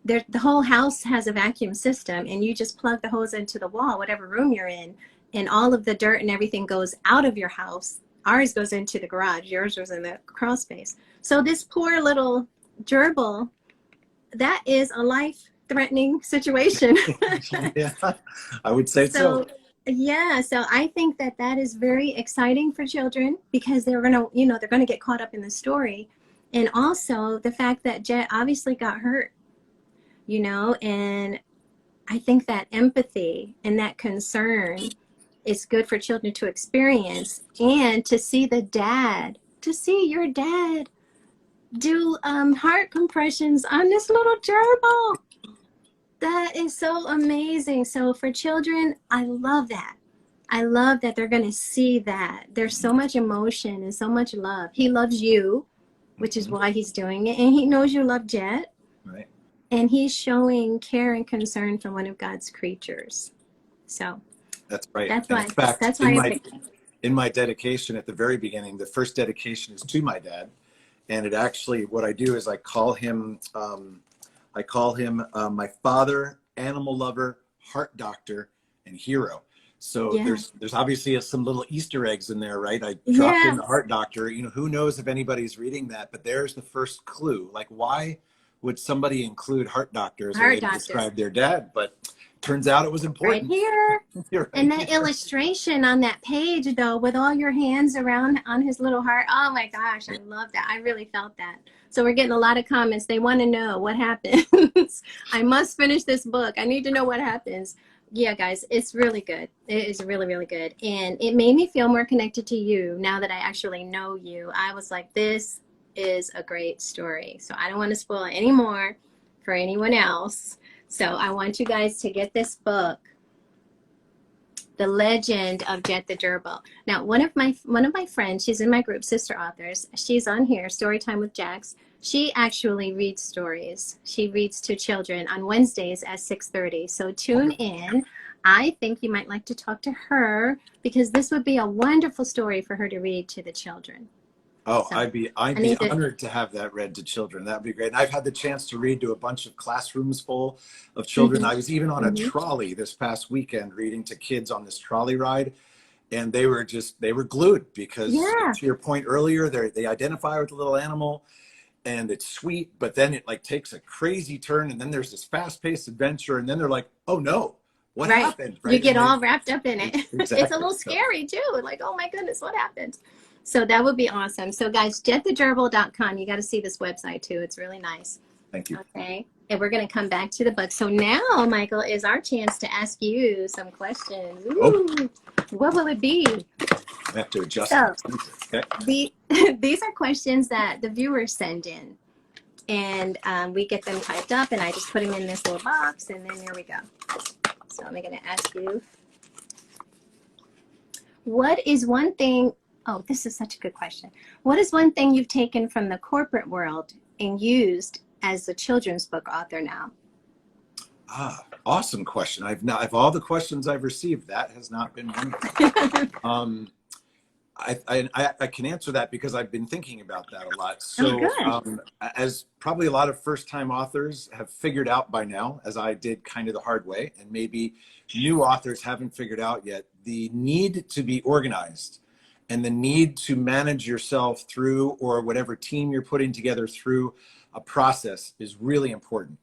Speaker 1: the whole house has a vacuum system, and you just plug the hose into the wall, whatever room you're in, and all of the dirt and everything goes out of your house. Ours goes into the garage. Yours was in the crawl space. So this poor little gerbil, that is a life-threatening situation.
Speaker 2: Yeah, I would say so.
Speaker 1: Yeah, so I think that is very exciting for children because they're gonna get caught up in the story, and also the fact that Jet obviously got hurt, you know, and I think that empathy and that concern is good for children to experience, and to see your dad do heart compressions on this little gerbil. That is so amazing. So for children, I love that. I love that they're going to see that. There's so much emotion and so much love. He loves you, which is why he's doing it. And he knows you love Jet.
Speaker 2: Right.
Speaker 1: And he's showing care and concern for one of God's creatures. So
Speaker 2: that's right.
Speaker 1: That's why.
Speaker 2: In fact,
Speaker 1: that's why
Speaker 2: in my dedication at the very beginning, the first dedication is to my dad. And it actually, what I do is I call him my father, animal lover, heart doctor, and hero. So there's obviously some little Easter eggs in there, right? I dropped in the heart doctor. You know, who knows if anybody's reading that, but there's the first clue. Like, why would somebody include heart doctor as a way to describe their dad? But turns out it was important.
Speaker 1: Right here.
Speaker 2: Right
Speaker 1: and that illustration on that page, though, with all your hands around on his little heart. Oh my gosh, I love that. I really felt that. So we're getting a lot of comments. They want to know what happens. I must finish this book. I need to know what happens. Yeah, guys, it's really good. It is really, really good. And it made me feel more connected to you now that I actually know you. I was like, this is a great story. So I don't want to spoil it anymore for anyone else. So I want you guys to get this book, The Legend of Jet the Gerbil. Now, one of my friends, she's in my group, Sister Authors. She's on here, Storytime with Jax. She actually reads stories. She reads to children on Wednesdays at 6:30. So tune in. I think you might like to talk to her because this would be a wonderful story for her to read to the children.
Speaker 2: Oh, so I'd be honored to have that read to children. That'd be great. And I've had the chance to read to a bunch of classrooms full of children. I was even on a trolley this past weekend reading to kids on this trolley ride. And they were glued because to your point earlier, they identify with the little animal and it's sweet, but then it like takes a crazy turn. And then there's this fast paced adventure. And then they're like, oh no, what happened?
Speaker 1: Right? You get all wrapped up in it. Exactly. It's a little scary too. Like, oh my goodness, what happened? So that would be awesome. So guys, jetthegerbil.com. You got to see this website too. It's really nice.
Speaker 2: Thank you.
Speaker 1: Okay. And we're going to come back to the book. So now, Michael, is our chance to ask you some questions. Ooh,
Speaker 2: Oh.
Speaker 1: What will it be?
Speaker 2: I have to adjust.
Speaker 1: So,
Speaker 2: okay.
Speaker 1: These are questions that the viewers send in. And we get them typed up, and I just put them in this little box, and then there we go. So I'm going to ask you, what is one thing, oh, this is such a good question. What is one thing you've taken from the corporate world and used as a children's book author now?
Speaker 2: Awesome question. Of all the questions I've received, that has not been one. I can answer that because I've been thinking about that a lot. So as probably a lot of first-time authors have figured out by now, as I did kind of the hard way, and maybe new authors haven't figured out yet, the need to be organized and the need to manage yourself through, or whatever team you're putting together through, a process is really important.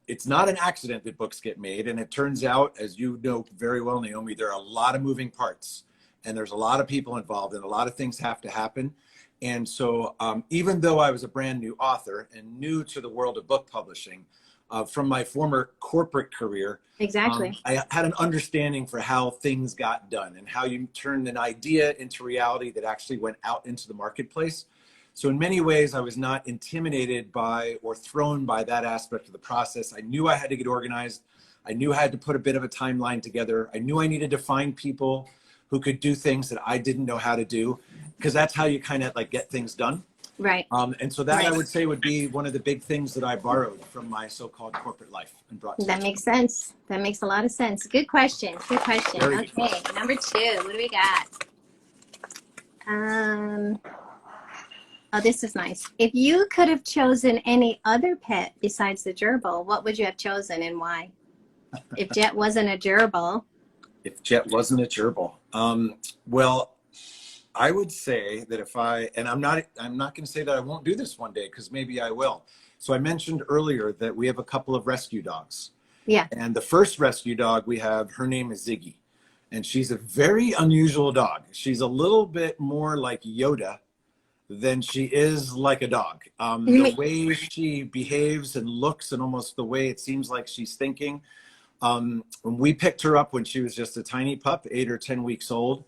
Speaker 2: It's not an accident that books get made. And it turns out, as you know very well, Naomi, there are a lot of moving parts. And there's a lot of people involved, and a lot of things have to happen. And so even though I was a brand new author and new to the world of book publishing, from my former corporate career, I had an understanding for how things got done and how you turned an idea into reality that actually went out into the marketplace. So in many ways, I was not intimidated by or thrown by that aspect of the process. I knew I had to get organized. I knew I had to put a bit of a timeline together. I knew I needed to find people who could do things that I didn't know how to do, because that's how you kind of like get things done.
Speaker 1: Right.
Speaker 2: And so that I would say would be one of the big things that I borrowed from my so-called corporate life and brought to
Speaker 1: that makes sense. That makes a lot of sense. Good question. Good question.
Speaker 2: Very
Speaker 1: Okay,
Speaker 2: good.
Speaker 1: Number 2. What do we got? Oh, this is nice. If you could have chosen any other pet besides the gerbil, what would you have chosen and why? If Jet wasn't a gerbil.
Speaker 2: If Jet wasn't a gerbil. Well, I would say that I'm not going to say that I won't do this one day, because maybe I will. So I mentioned earlier that we have a couple of rescue dogs.
Speaker 1: Yeah.
Speaker 2: And the first rescue dog we have, her name is Ziggy. And she's a very unusual dog. She's a little bit more like Yoda than she is like a dog. The way she behaves and looks, and almost the way it seems like she's thinking. When we picked her up when she was just a tiny pup, 8 or 10 weeks old.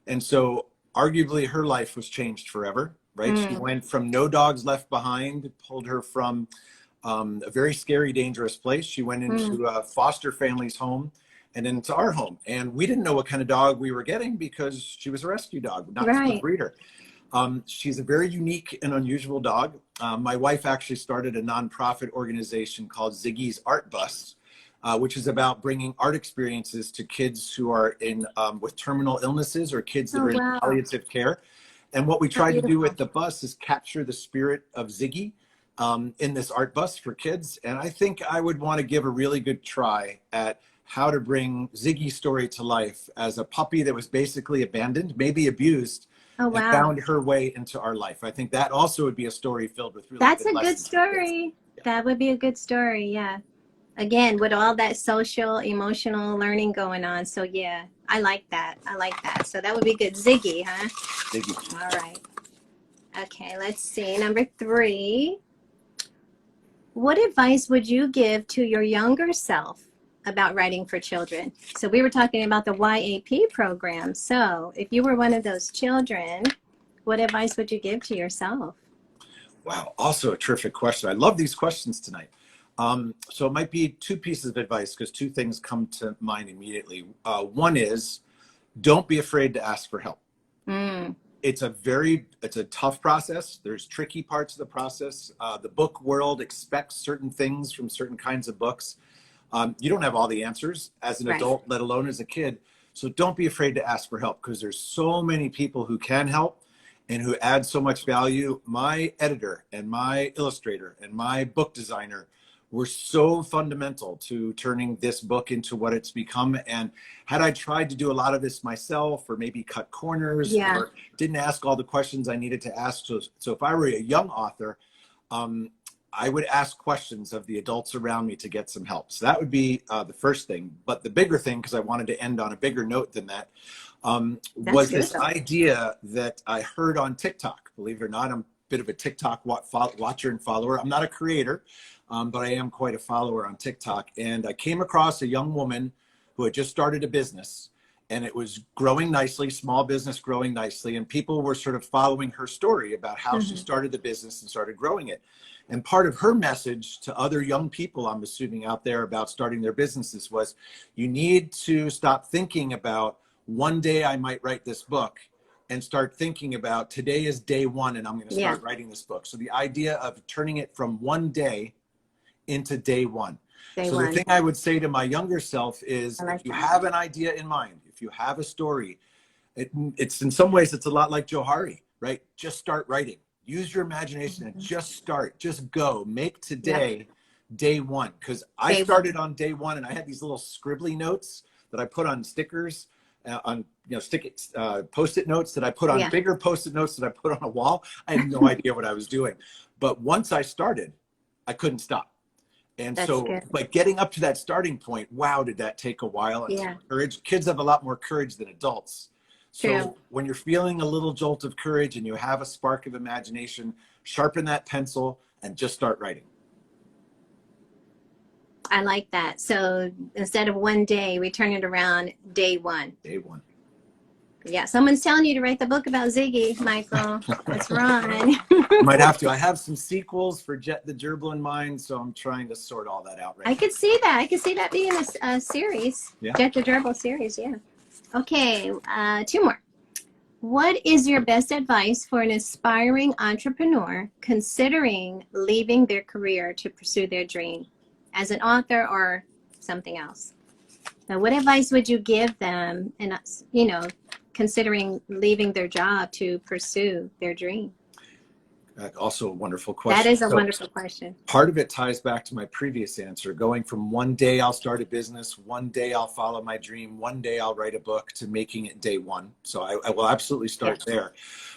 Speaker 2: And so arguably her life was changed forever, right? She went from no dogs left behind, pulled her from a very scary, dangerous place. She went into a foster family's home and into our home. And we didn't know what kind of dog we were getting because she was a rescue dog, not a breeder. She's a very unique and unusual dog. My wife actually started a nonprofit organization called Ziggy's Art Bus, which is about bringing art experiences to kids who are with terminal illnesses or kids that are in palliative care. And what we tried to do with the bus is capture the spirit of Ziggy in this art bus for kids. And I think I would want to give a really good try at how to bring Ziggy's story to life as a puppy that was basically abandoned, maybe abused, and found her way into our life. I think that also would be a story filled with really
Speaker 1: That's
Speaker 2: good
Speaker 1: a good story. Yeah. That would be a good story, yeah. Again, with all that social, emotional learning going on. So yeah, I like that. I like that. So that would be good. Ziggy, huh?
Speaker 2: Ziggy.
Speaker 1: All right. Okay, let's see. Number 3. What advice would you give to your younger self about writing for children? So we were talking about the YAP program. So if you were one of those children, what advice would you give to yourself?
Speaker 2: Wow, also a terrific question. I love these questions tonight. So it might be 2 pieces of advice, because 2 things come to mind immediately. One is, don't be afraid to ask for help. It's a tough process. There's tricky parts of the process. The book world expects certain things from certain kinds of books. You don't have all the answers as an adult, let alone as a kid. So don't be afraid to ask for help, because there's so many people who can help and who add so much value. My editor and my illustrator and my book designer were so fundamental to turning this book into what it's become. And had I tried to do a lot of this myself, or maybe cut corners, or didn't ask all the questions I needed to ask, so if I were a young author, I would ask questions of the adults around me to get some help. So that would be the first thing. But the bigger thing, because I wanted to end on a bigger note than that, was this idea that I heard on TikTok. Believe it or not, I'm a bit of a TikTok watcher and follower. I'm not a creator, but I am quite a follower on TikTok. And I came across a young woman who had just started a business, and it was growing nicely, small business growing nicely. And people were sort of following her story about how she started the business and started growing it. And part of her message to other young people, I'm assuming out there about starting their businesses, was you need to stop thinking about one day I might write this book and start thinking about today is day one and I'm going to start writing this book. So the idea of turning it from one day into day one. The thing I would say to my younger self is if you have an idea in mind, if you have a story, it's in some ways, it's a lot like Johari, right? Just start writing. Use your imagination and just start, just go. Make today day one. Because I started on day one and I had these little scribbly notes that I put on stickers, on post-it notes that I put on bigger post-it notes that I put on a wall. I had no idea what I was doing. But once I started, I couldn't stop. And like getting up to that starting point, wow, did that take a while? And courage. Kids have a lot more courage than adults. So when you're feeling a little jolt of courage and you have a spark of imagination, sharpen that pencil and just start writing.
Speaker 1: I like that. So instead of one day, we turn it around day one.
Speaker 2: Day one.
Speaker 1: Yeah, someone's telling you to write the book about Ziggy, Michael. That's Ron.
Speaker 2: Might have to. I have some sequels for Jet the Gerbil in mind, so I'm trying to sort all that out right now.
Speaker 1: I could see that. I could see that being a series. Jet the Gerbil series, Okay, two more. What is your best advice for an aspiring entrepreneur considering leaving their career to pursue their dream as an author or something else? Now, what advice would you give them, and considering leaving their job to pursue their dream?
Speaker 2: Also a wonderful question.
Speaker 1: That is a wonderful question.
Speaker 2: Part of it ties back to my previous answer, going from one day I'll start a business, one day I'll follow my dream, one day I'll write a book, to making it day one. So I will absolutely start there.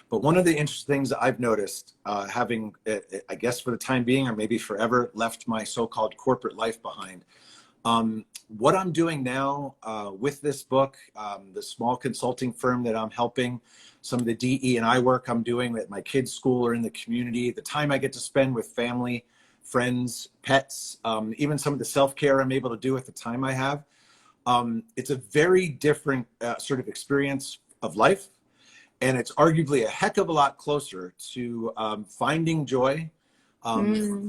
Speaker 2: But one of the interesting things that I've noticed, having, I guess for the time being, or maybe forever, left my so-called corporate life behind, what I'm doing now with this book, the small consulting firm that I'm helping, some of the DE&I work I'm doing at my kids' school or in the community, the time I get to spend with family, friends, pets, even some of the self-care I'm able to do with the time I have. It's a very different sort of experience of life. And it's arguably a heck of a lot closer to finding joy,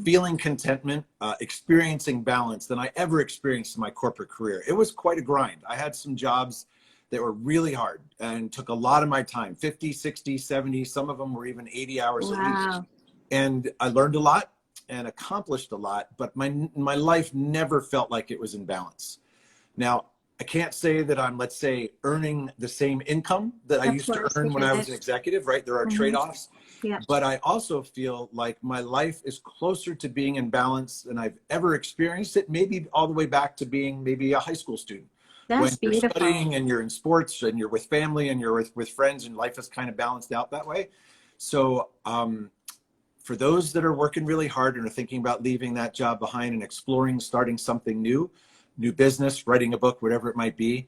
Speaker 2: feeling contentment, experiencing balance than I ever experienced in my corporate career. It was quite a grind. I had some jobs that were really hard and took a lot of my time, 50, 60, 70, some of them were even 80 hours a week. And I learned a lot and accomplished a lot, but my life never felt like it was in balance. Now, I can't say that I'm, let's say, earning the same income that I used to earn when I was an executive, right? There are trade-offs. But I also feel like my life is closer to being in balance than I've ever experienced it, maybe all the way back to being maybe a high school student.
Speaker 1: That's
Speaker 2: when you're studying and you're in sports and you're with family and you're with friends, and life is kind of balanced out that way. So for those that are working really hard and are thinking about leaving that job behind and exploring, starting something new business, writing a book, whatever it might be,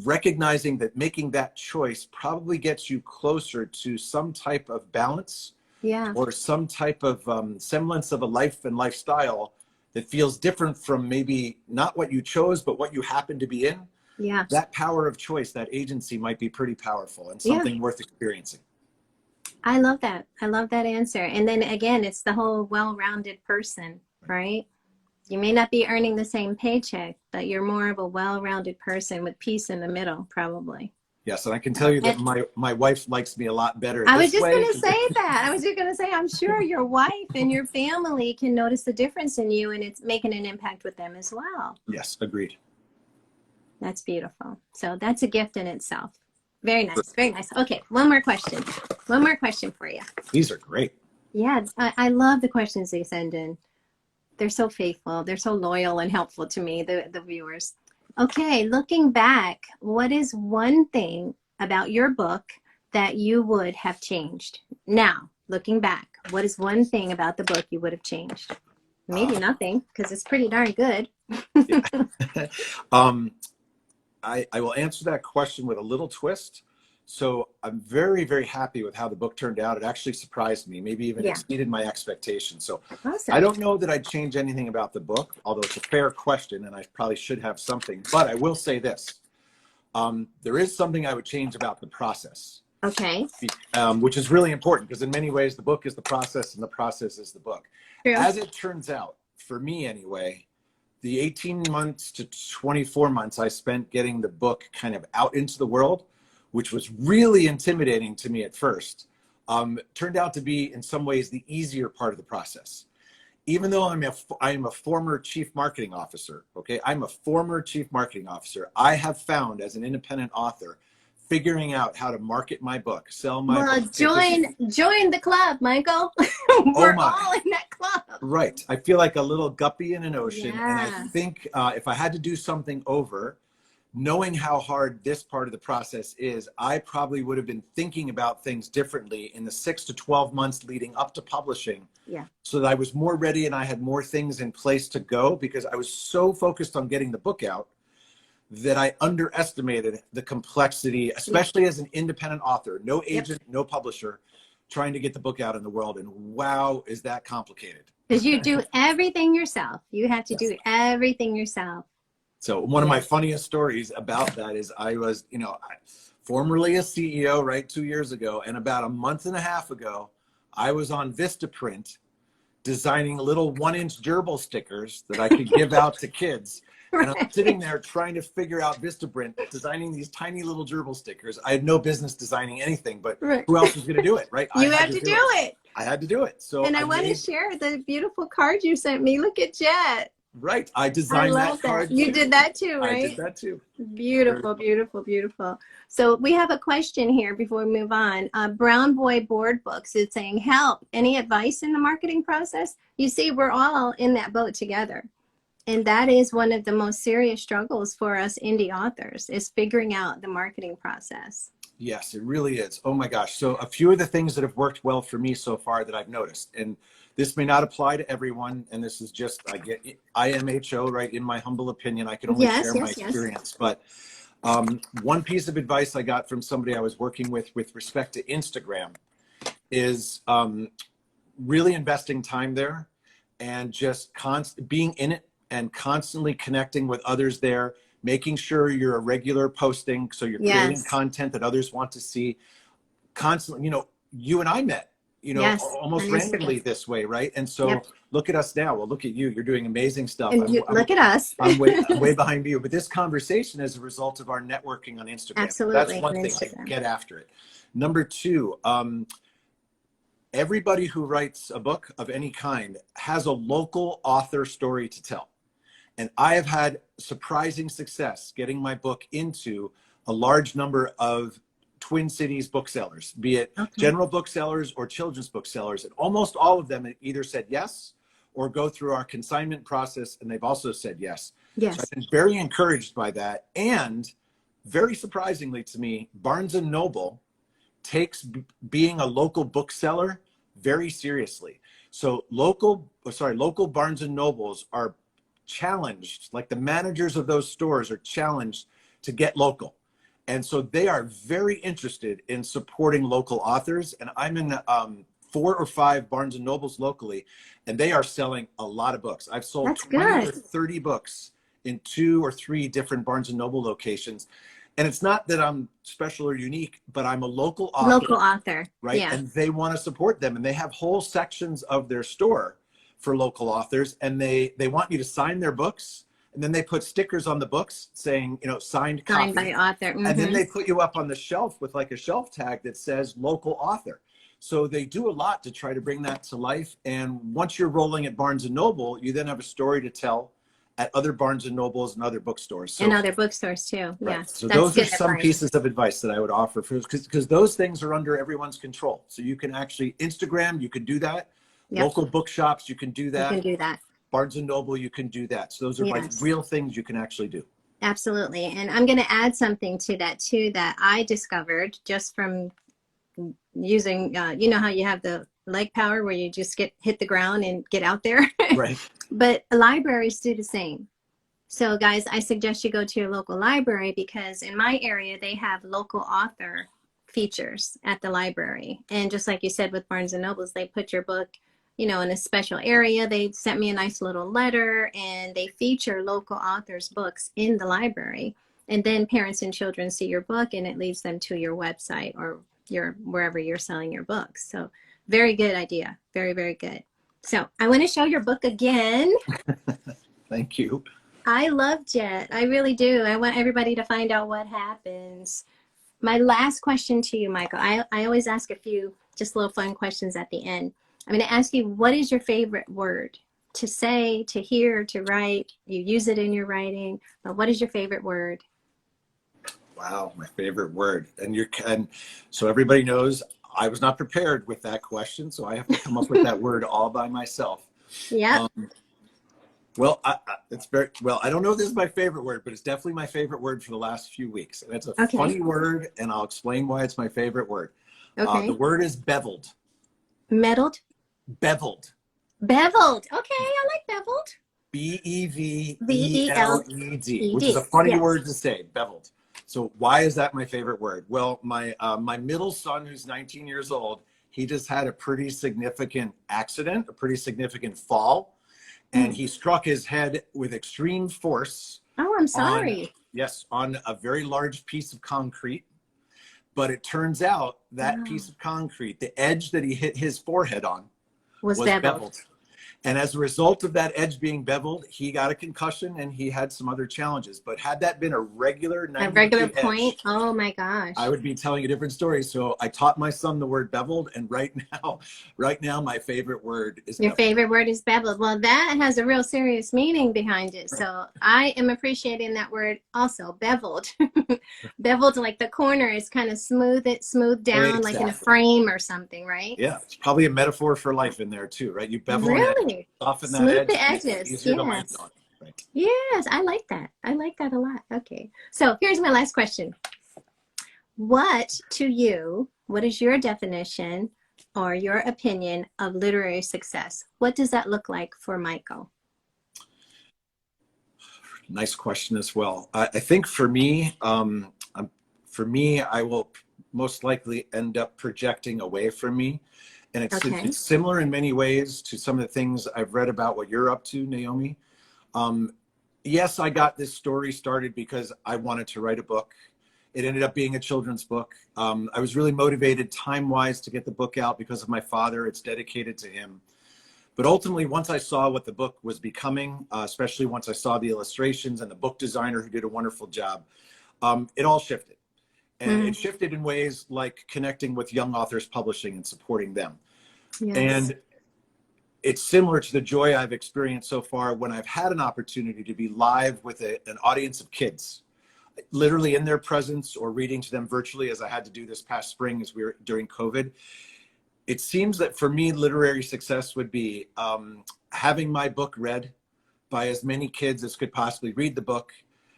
Speaker 2: recognizing that making that choice probably gets you closer to some type of balance or some type of semblance of a life and lifestyle that feels different from maybe not what you chose, but what you happen to be in. That power of choice, that agency might be pretty powerful and something worth experiencing.
Speaker 1: I love that. I love that answer. And then again, it's the whole well-rounded person, right? You may not be earning the same paycheck, but you're more of a well-rounded person with peace in the middle, probably.
Speaker 2: Yes, and I can tell you that my wife likes me a lot better.
Speaker 1: I was just going to say that. I was just going to say, I'm sure your wife and your family can notice the difference in you, and it's making an impact with them as well.
Speaker 2: Yes, agreed.
Speaker 1: That's beautiful. So that's a gift in itself. Very nice. Very nice. Okay, one more question. One more question for you.
Speaker 2: These are great.
Speaker 1: Yeah, I love the questions they send in. They're so faithful. They're so loyal and helpful to me, the viewers. Okay, looking back, what is one thing about your book that you would have changed? Now, looking back, what is one thing about the book you would have changed? Maybe nothing, because it's pretty darn good.
Speaker 2: I will answer that question with a little twist. So I'm very, very happy with how the book turned out. It actually surprised me, maybe even exceeded my expectations. So
Speaker 1: Awesome.
Speaker 2: I don't know that I'd change anything about the book, although it's a fair question and I probably should have something. But I will say this. There is something I would change about the process.
Speaker 1: Okay.
Speaker 2: Which is really important because in many ways the book is the process and the process is the book.
Speaker 1: True.
Speaker 2: As it turns out, for me anyway, the 18 months to 24 months I spent getting the book kind of out into the world, which was really intimidating to me at first, turned out to be in some ways the easier part of the process. Even though I am a former chief marketing officer, okay? I'm a former chief marketing officer. I have found as an independent author, figuring out how to market my book, sell my book.
Speaker 1: Join the club, Michael. We're all in that club.
Speaker 2: Right. I feel like a little guppy in an ocean.
Speaker 1: Yeah.
Speaker 2: And I think if I had to do something over, knowing how hard this part of the process is, I probably would have been thinking about things differently in the 6 to 12 months leading up to publishing.
Speaker 1: Yeah.
Speaker 2: So that I was more ready and I had more things in place to go because I was so focused on getting the book out that I underestimated the complexity, especially as an independent author, no agent, no publisher, trying to get the book out in the world. And wow, is that complicated.
Speaker 1: Because you do everything yourself. You have to do everything yourself.
Speaker 2: So one of my funniest stories about that is I was, formerly a CEO, right, 2 years ago. And about a month and a half ago, I was on Vistaprint designing little 1-inch gerbil stickers that I could give out to kids. And I'm sitting there trying to figure out Vistaprint, designing these tiny little gerbil stickers. I had no business designing anything, but who else was going to do it, right?
Speaker 1: You had to do it.
Speaker 2: I had to do it. So
Speaker 1: and I want to share the beautiful card you sent me. Look at Jet.
Speaker 2: Right. I designed that card.
Speaker 1: You did that too, right?
Speaker 2: I did that too.
Speaker 1: Beautiful, beautiful, beautiful. So we have a question here before we move on. Brown Boy Board Books is saying, help, any advice in the marketing process? You see, we're all in that boat together. And that is one of the most serious struggles for us indie authors is figuring out the marketing process.
Speaker 2: Yes, it really is. Oh my gosh. So a few of the things that have worked well for me so far that I've noticed, and this may not apply to everyone, and this is just, I get IMHO, right? In my humble opinion, I can only share my experience. But one piece of advice I got from somebody I was working with respect to Instagram is really investing time there and just being in it and constantly connecting with others there, making sure you're a regular posting so you're creating content that others want to see. Constantly, you and I met, almost randomly this way, right? And so look at us now. Well, look at you. You're doing amazing stuff.
Speaker 1: And look at us.
Speaker 2: I'm way behind you. But this conversation is a result of our networking on Instagram.
Speaker 1: Absolutely.
Speaker 2: That's one thing. Get after it. Number two, everybody who writes a book of any kind has a local author story to tell. And I have had surprising success getting my book into a large number of Twin Cities booksellers, be it general booksellers or children's booksellers. And almost all of them either said yes or go through our consignment process, and they've also said yes. So I've been very encouraged by that. And very surprisingly to me, Barnes & Noble takes being a local bookseller very seriously. So local Barnes & Nobles are challenged, like the managers of those stores are challenged to get local. And so they are very interested in supporting local authors. And I'm in 4 or 5 Barnes & Nobles locally, and they are selling a lot of books. I've sold 20 or 30 books in 2 or 3 different Barnes & Noble locations. And it's not that I'm special or unique, but I'm a local author. Right? Yeah. And they want to support them. And they have whole sections of their store for local authors. And they want you to sign their books. And then they put stickers on the books saying, signed copy.
Speaker 1: Signed by author.
Speaker 2: And then they put you up on the shelf with like a shelf tag that says local author. So they do a lot to try to bring that to life. And once you're rolling at Barnes & Noble, you then have a story to tell at other Barnes & Nobles and other bookstores. So,
Speaker 1: and other bookstores too. Right. Yeah.
Speaker 2: So those are some pieces of advice that I would offer because those things are under everyone's control. So you can actually Instagram, you can do that. Local bookshops, you can do that.
Speaker 1: You can do that.
Speaker 2: Barnes & Noble, you can do that. So those are like real things you can actually do.
Speaker 1: Absolutely. And I'm going to add something to that too that I discovered just from using, how you have the leg power where you just hit the ground and get out there.
Speaker 2: Right.
Speaker 1: But libraries do the same. So guys, I suggest you go to your local library, because in my area, they have local author features at the library. And just like you said with Barnes and Nobles, they put your book, you know, in a special area. They sent me a nice little letter, and they feature local authors' books in the library. And then parents and children see your book, and it leads them to your website or wherever you're selling your books. So very good idea. Very, very good. So I want to show your book again.
Speaker 2: Thank you.
Speaker 1: I love Jet. I really do. I want everybody to find out what happens. My last question to you, Michael, I always ask a few just little fun questions at the end. I'm going to ask you, what is your favorite word to say, to hear, to write? You use it in your writing, but what is your favorite word?
Speaker 2: Wow, my favorite word. And so everybody knows I was not prepared with that question, so I have to come up with that word all by myself.
Speaker 1: Yeah.
Speaker 2: Well, it's very well. I don't know if this is my favorite word, but it's definitely my favorite word for the last few weeks. And it's a funny word, and I'll explain why it's my favorite word.
Speaker 1: Okay.
Speaker 2: The word is beveled.
Speaker 1: Meddled?
Speaker 2: Beveled.
Speaker 1: Beveled. Okay, I like beveled.
Speaker 2: Beveled, which is a funny word to say, beveled. So why is that my favorite word? Well, my middle son, who's 19 years old, he just had a pretty significant accident, a pretty significant fall. And he struck his head with extreme force.
Speaker 1: Oh, I'm sorry.
Speaker 2: On a very large piece of concrete. But it turns out that piece of concrete, the edge that he hit his forehead on, was beveled. And as a result of that edge being beveled, he got a concussion and he had some other challenges. But had that been a regular 90-degree
Speaker 1: point,
Speaker 2: edge,
Speaker 1: oh my gosh,
Speaker 2: I would be telling a different story. So I taught my son the word beveled, and right now, my favorite word is
Speaker 1: your
Speaker 2: beveled.
Speaker 1: favorite word is beveled. Well, that has a real serious meaning behind it. So I am appreciating that word also, beveled. Beveled, like the corner is kind of smoothed down, like in a frame or something, right?
Speaker 2: Yeah, it's probably a metaphor for life in there too, right? You bevel
Speaker 1: really
Speaker 2: soften that
Speaker 1: smooth
Speaker 2: edge,
Speaker 1: the edges.
Speaker 2: it's easier to land on. Right.
Speaker 1: Yes, I like that. I like that a lot. Okay, so here's my last question. What is your definition or your opinion of literary success? What does that look like for Michael?
Speaker 2: Nice question as well. I think for me, I will most likely end up projecting away from me. And it's similar in many ways to some of the things I've read about what you're up to, Naomi. Yes, I got this story started because I wanted to write a book. It ended up being a children's book. I was really motivated time-wise to get the book out because of my father. It's dedicated to him. But ultimately, once I saw what the book was becoming, especially once I saw the illustrations and the book designer who did a wonderful job, it all shifted. And it shifted in ways like connecting with young authors publishing and supporting them. Yes. And it's similar to the joy I've experienced so far when I've had an opportunity to be live with an audience of kids, literally in their presence or reading to them virtually, as I had to do this past spring as we were during COVID. It seems that for me, literary success would be having my book read by as many kids as could possibly read the book,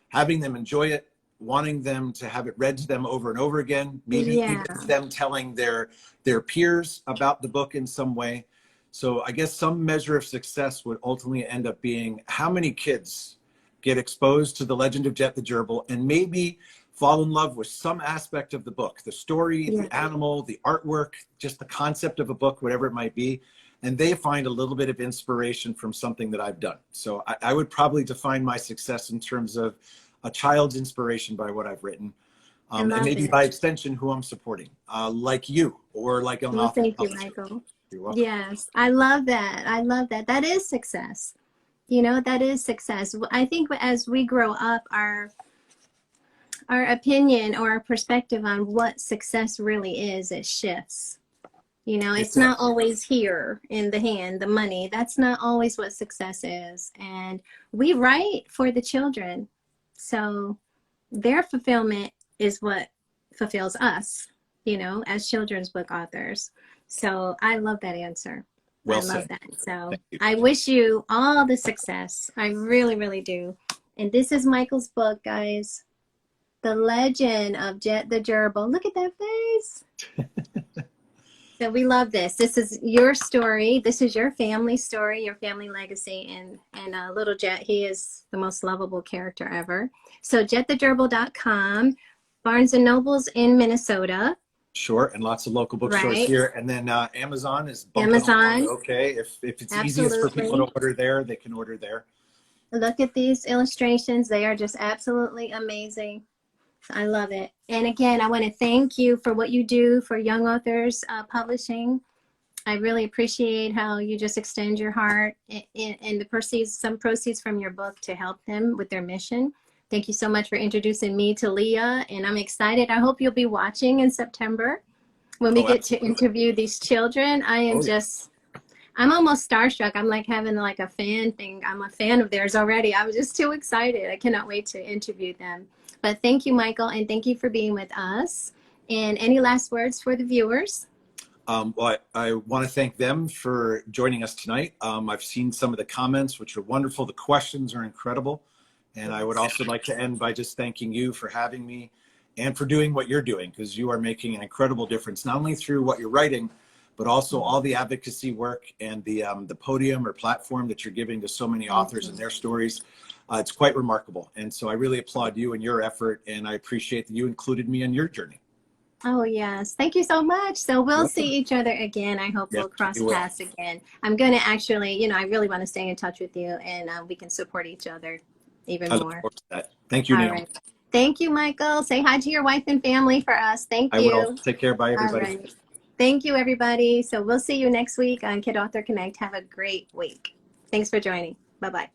Speaker 2: having them enjoy it, wanting them to have it read to them over and over again, maybe even them telling their peers about the book in some way. So I guess some measure of success would ultimately end up being how many kids get exposed to the legend of Jet the Gerbil and maybe fall in love with some aspect of the book, the story, the animal, the artwork, just the concept of a book, whatever it might be. And they find a little bit of inspiration from something that I've done. So I would probably define my success in terms of a child's inspiration by what I've written. And maybe by extension, who I'm supporting, like you or like an author.
Speaker 1: Thank you, Michael. You're welcome. Yes, I love that. I love that. That is success. You know, that is success. I think as we grow up, our opinion or our perspective on what success really is, it shifts. You know, it's not always here in the hand, the money. That's not always what success is. And we write for the children. So their fulfillment is what fulfills us, you know, as children's book authors. So I love that answer. I love that. So I wish you all the success. I really, really do. And this is Michael's book, guys. The Legend of Jet the Gerbil. Look at that face. So we love this. This is your story. This is your family story, your family legacy. And little Jet, he is the most lovable character ever. So jetthegerbil.com, Barnes and Nobles in Minnesota.
Speaker 2: Sure, and lots of local bookstores
Speaker 1: Right.
Speaker 2: here. And then Amazon is bumping along
Speaker 1: Amazon.
Speaker 2: okay. If it's easiest for people
Speaker 1: Absolutely.
Speaker 2: to order there, they can order there.
Speaker 1: Look at these illustrations. They are just absolutely amazing. I love it. And again, I want to thank you for what you do for young authors publishing. I really appreciate how you just extend your heart and the proceeds, some proceeds from your book to help them with their mission. Thank you so much for introducing me to Leah, and I'm excited. I hope you'll be watching in September when we
Speaker 2: Oh,
Speaker 1: get to
Speaker 2: absolutely.
Speaker 1: interview these children. I am
Speaker 2: Oh, yeah.
Speaker 1: just, I'm almost starstruck. I'm like having like a fan thing. I'm a fan of theirs already. I was just too excited. I cannot wait to interview them. But thank you, Michael, and thank you for being with us. And any last words for the viewers?
Speaker 2: Well, I want to thank them for joining us tonight. I've seen some of the comments, which are wonderful. The questions are incredible. And I would also like to end by just thanking you for having me and for doing what you're doing, because you are making an incredible difference, not only through what you're writing, but also all the advocacy work and the podium or platform that you're giving to so many authors and their stories. It's quite remarkable. And so I really applaud you and your effort, and I appreciate that you included me on your journey.
Speaker 1: Oh, yes. Thank you so much. So we'll see
Speaker 2: Welcome.
Speaker 1: each other again. I hope
Speaker 2: Yes,
Speaker 1: we'll cross
Speaker 2: you will.
Speaker 1: paths again. I'm going to actually, I really want to stay in touch with you, and we can support each other even
Speaker 2: I look
Speaker 1: more.
Speaker 2: forward to that. Thank you,
Speaker 1: All
Speaker 2: Naomi.
Speaker 1: right. Thank you, Michael. Say hi to your wife and family for us. Thank
Speaker 2: I will.
Speaker 1: you.
Speaker 2: Take care. Bye,
Speaker 1: All
Speaker 2: everybody.
Speaker 1: right. Thank you, everybody. So we'll see you next week on Kid Author Connect. Have a great week. Thanks for joining. Bye-bye.